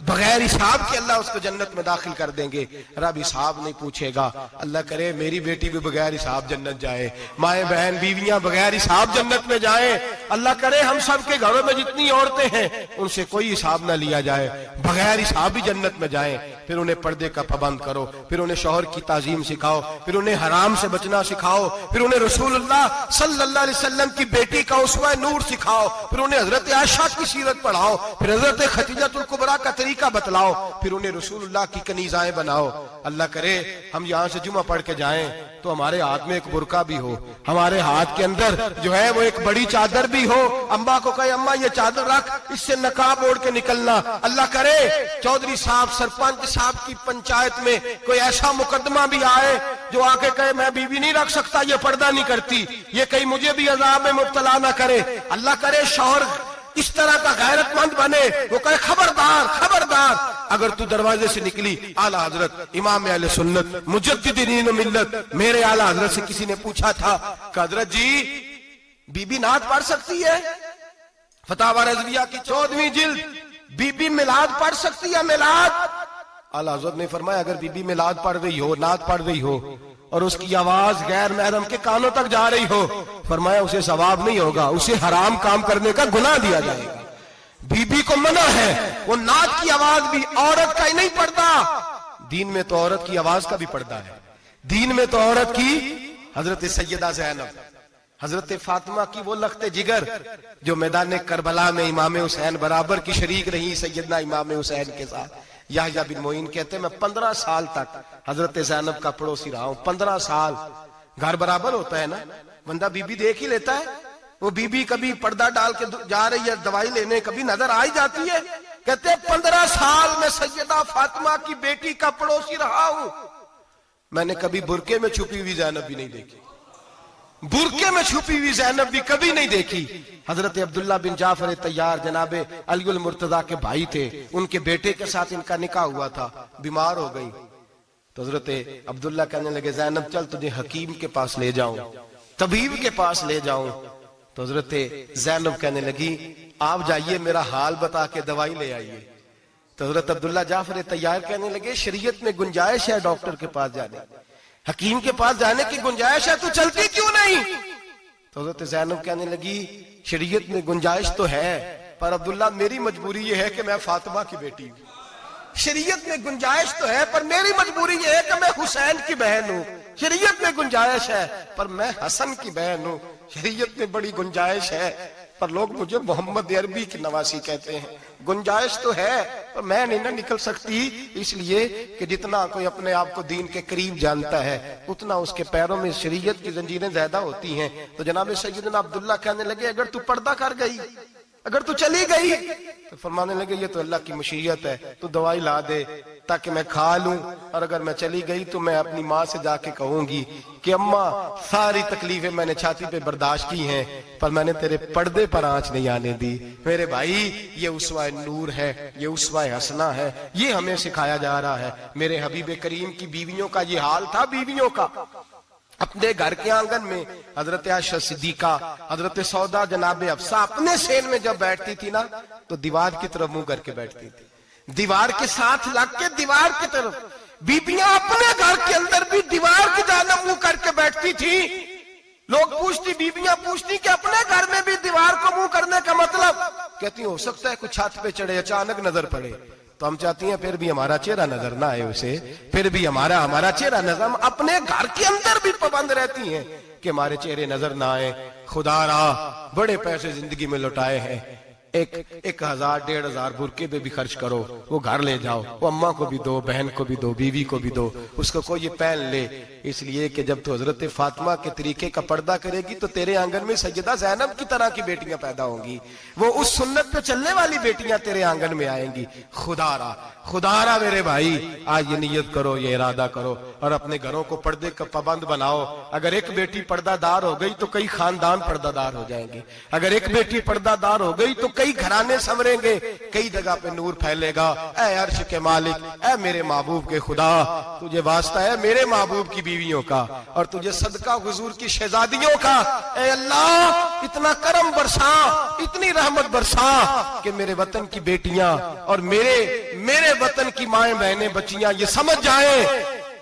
بغیر حساب کے اللہ اس کو جنت میں داخل کر دیں گے۔ رب حساب نہیں پوچھے گا۔ اللہ کرے میری بیٹی بھی بغیر حساب جنت جائے، مائیں بہن بیویاں بغیر حساب جنت میں جائیں۔ اللہ کرے ہم سب کے گھروں میں جتنی عورتیں ہیں ان سے کوئی حساب نہ لیا جائے، بغیر حساب ہی جنت میں جائیں۔ پھر انہیں پردے کا پابند کرو، پھر انہیں شوہر کی تعظیم سکھاؤ، پھر انہیں حرام سے بچنا سکھاؤ، پھر انہیں رسول اللہ صلی اللہ علیہ وسلم کی بیٹی کا اسوہ نور سکھاؤ، پھر انہیں حضرت عائشہ کی سیرت پڑھاؤ، پھر حضرت خدیجہ الکبریٰ کا طریقہ بتلاؤ، پھر انہیں رسول اللہ کی کنیزائیں بناؤ۔ اللہ کرے ہم یہاں سے جمعہ پڑھ کے جائیں تو ہمارے ہاتھ میں ایک برقع بھی ہو، ہمارے ہاتھ کے اندر جو ہے وہ ایک بڑی چادر بھی ہو، اماں کو کہے اماں یہ چادر رکھ، اس سے نقاب اوڑھ کے نکلنا۔ اللہ کرے چودھری صاحب سرپنچ صاحب کی پنچایت میں کوئی ایسا مقدمہ بھی آئے جو آ کے کہے میں بیوی نہیں رکھ سکتا، یہ پردہ نہیں کرتی، یہ کہیں مجھے بھی عذاب میں مبتلا نہ کرے۔ اللہ کرے شوہر اس طرح کا غیرت مند بنے، وہ کہے خبردار خبردار، اگر تو دروازے سے نکلی اعلیٰ حضرت امام اہل سنت مجدد دین و ملت میرے اعلیٰ حضرت سے کسی نے پوچھا تھا کہ حضرت جی بی بی نعت پڑھ سکتی ہے؟ فتاوی رضویہ کی 14ویں جلد، بی بی میلاد پڑھ سکتی ہے؟ میلاد؟ اعلیٰ حضرت نے فرمایا اگر بی بی میلاد پڑھ رہی ہو، نعت پڑھ رہی ہو اور اس کی آواز غیر محرم کے کانوں تک جا رہی ہو، فرمایا اسے ثواب نہیں ہوگا، اسے حرام کام کرنے کا گناہ دیا جائے گا۔ بی بی کو منع ہے، وہ نعت کی آواز بھی عورت کا ہی نہیں پڑتا، دین میں تو عورت کی آواز کا بھی پڑتا ہے، دین میں تو عورت کی حضرت سیدہ زینب حضرت فاطمہ کی وہ لخت جگر جو میدان کربلا میں امام حسین برابر کی شریک رہی سیدنا امام حسین کے ساتھ، یحییٰ بن معین کہتے ہیں میں 15 سال تک حضرت زینب کا پڑوسی رہا ہوں. 15 سال. گھر برابر ہوتا ہے نا, بندہ بی بی دیکھ ہی لیتا ہے. وہ بی بی کبھی پردہ ڈال کے جا رہی ہے دوائی لینے, کبھی نظر آ ہی جاتی ہے. کہتے ہیں 15 سال میں سیدہ فاطمہ کی بیٹی کا پڑوسی رہا ہوں, میں نے کبھی برقعے میں چھپی ہوئی زینب بھی نہیں دیکھی. برقعے میں چھپی ہوئی زینب بھی کبھی نہیں دیکھی. حضرت عبداللہ بن جعفر طیار جناب علی المرتضیٰ کے بھائی تھے, ان کے بیٹے کے ساتھ ان کا نکاح ہوا تھا, بیمار ہو گئی. تو حضرت عبداللہ کہنے لگے زینب چل تجھے حکیم کے پاس لے جاؤں, طبیب کے پاس لے جاؤں. تو حضرت زینب کہنے لگی آپ جائیے میرا حال بتا کے دوائی لے آئیے. تو حضرت عبداللہ جعفر طیار کہنے لگے شریعت میں گنجائش ہے ڈاکٹر کے پاس جانے, حکیم کے پاس جانے کی گنجائش ہے, تو چلتی کیوں نہیں؟ تو حضرت زینب کہنے لگی شریعت میں گنجائش تو ہے, پر عبداللہ میری مجبوری یہ ہے کہ میں فاطمہ کی بیٹی ہوں. شریعت میں گنجائش تو ہے پر میری مجبوری یہ ہے کہ میں حسین کی بہن ہوں. شریعت میں گنجائش ہے پر میں حسن کی بہن ہوں. شریعت میں بڑی گنجائش ہے پر لوگ مجھے محمد عربی کی نواسی کہتے ہیں. گنجائش تو ہے پر میں نہیں نہ نکل سکتی, اس لیے کہ جتنا کوئی اپنے آپ کو دین کے قریب جانتا ہے اتنا اس کے پیروں میں شریعت کی زنجیریں زیادہ ہوتی ہیں. تو جناب سیدنا عبداللہ کہنے لگے اگر تو پردہ کر گئی, اگر تو چلی گئی, تو فرمانے لگے یہ تو اللہ کی مشیت ہے, تو دوائی لا دے تاکہ میں کھا لوں, اور اگر میں چلی گئی تو میں اپنی ماں سے جا کے کہوں گی کہ اماں ساری تکلیفیں میں نے چھاتی پہ برداشت کی ہیں پر میں نے تیرے پردے پر آنچ نہیں آنے دی. میرے بھائی یہ اسوہ نور ہے, یہ اسوہ حسنہ ہے, یہ ہمیں سکھایا جا رہا ہے. میرے حبیب کریم کی بیویوں کا یہ حال تھا. بیویوں کا اپنے گھر کے آنگن میں حضرت عائشہ صدیقہ, حضرت سودا جناب حفصہ اپنے سین میں جب بیٹھتی تھی نا تو دیوار کی طرف منہ کر کے بیٹھتی تھی, دیوار کے ساتھ لگ کے دیوار کی طرف. بیبیاں اپنے گھر کے اندر بھی دیوار کی جانب منہ کر کے بیٹھتی تھی. لوگ پوچھتی, بیبیاں پوچھتی کہ اپنے گھر میں بھی دیوار کو منہ کرنے کا مطلب, کہتی ہو سکتا ہے کچھ چھت پہ چڑھے اچانک نظر پڑے, تو ہم چاہتی ہیں پھر بھی ہمارا چہرہ نظر نہ آئے اسے, پھر بھی ہمارا چہرہ نظر, ہم اپنے گھر کے اندر بھی پابند رہتی ہیں کہ ہمارے چہرے نظر نہ آئے. خدا را بڑے پیسے زندگی میں لوٹائے ہیں, 1000 1500 برقعے پہ بھی خرچ کرو, وہ گھر لے جاؤ, وہ اماں کو بھی دو, بہن کو بھی دو, بیوی کو بھی دو, اس کو کوئی پہن لے. اس لیے کہ جب تو حضرت فاطمہ کے طریقے کا پردہ کرے گی تو تیرے آنگن میں سیدہ زینب کی طرح کی بیٹیاں پیدا ہوں گی, وہ اس سنت پہ چلنے والی بیٹیاں تیرے آنگن میں آئیں گی. خدا را میرے بھائی آج یہ نیت کرو, یہ ارادہ کرو اور اپنے گھروں کو پردے کا پابند بناؤ. اگر ایک بیٹی پردہ دار ہو گئی تو کئی خاندان پردہ دار ہو جائیں گے. اگر ایک بیٹی پردہ دار ہو گئی تو کئی گھرانے سنوریں گے, کئی جگہ پہ نور پھیلے گا. اے عرش کے مالک, اے میرے محبوب کے خدا, تجھے واسطہ ہے میرے محبوب کی بیویوں کا اور تجھے صدقہ حضور کی شہزادیوں کا. اے اللہ اتنا کرم برسا, اتنی رحمت برسا کہ میرے وطن کی بیٹیاں اور میرے وطن کی مائیں بہنیں بچیاں یہ سمجھ جائیں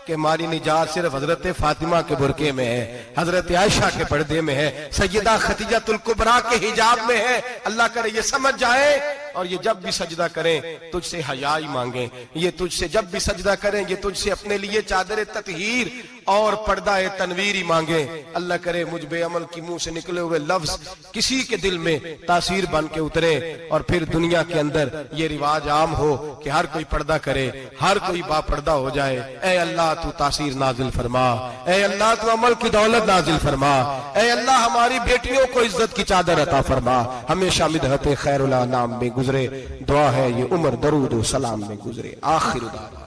کہ ہماری نجات صرف حضرت فاطمہ کے برقعے میں ہے, حضرت عائشہ کے پردے میں ہے, سیدہ خدیجہ الکبریٰ کے حجاب میں ہے. اللہ کرے یہ سمجھ جائیں اور یہ جب بھی سجدہ کریں تجھ سے حیائی مانگیں, یہ تجھ سے جب بھی سجدہ کریں یہ تجھ سے اپنے لیے چادر تطہیر اور پردہ تنویر ہی مانگیں. اللہ کرے مجھ بے عمل کی منہ سے نکلے ہوئے لفظ کسی کے دل میں تاثیر بن کے اترے اور پھر دنیا کے اندر یہ رواج عام ہو کہ ہر کوئی پردہ کرے, ہر کوئی با پردہ ہو جائے. اے اللہ تو تاثیر نازل فرما, اے اللہ تو عمل کی دولت نازل فرما, اے اللہ ہماری بیٹیوں کو عزت کی چادر عطا فرما. ہمیشہ مدحت خیر الانام میں گزرے, دعا ہے یہ عمر درود و سلام میں گزرے. آخر دعوانا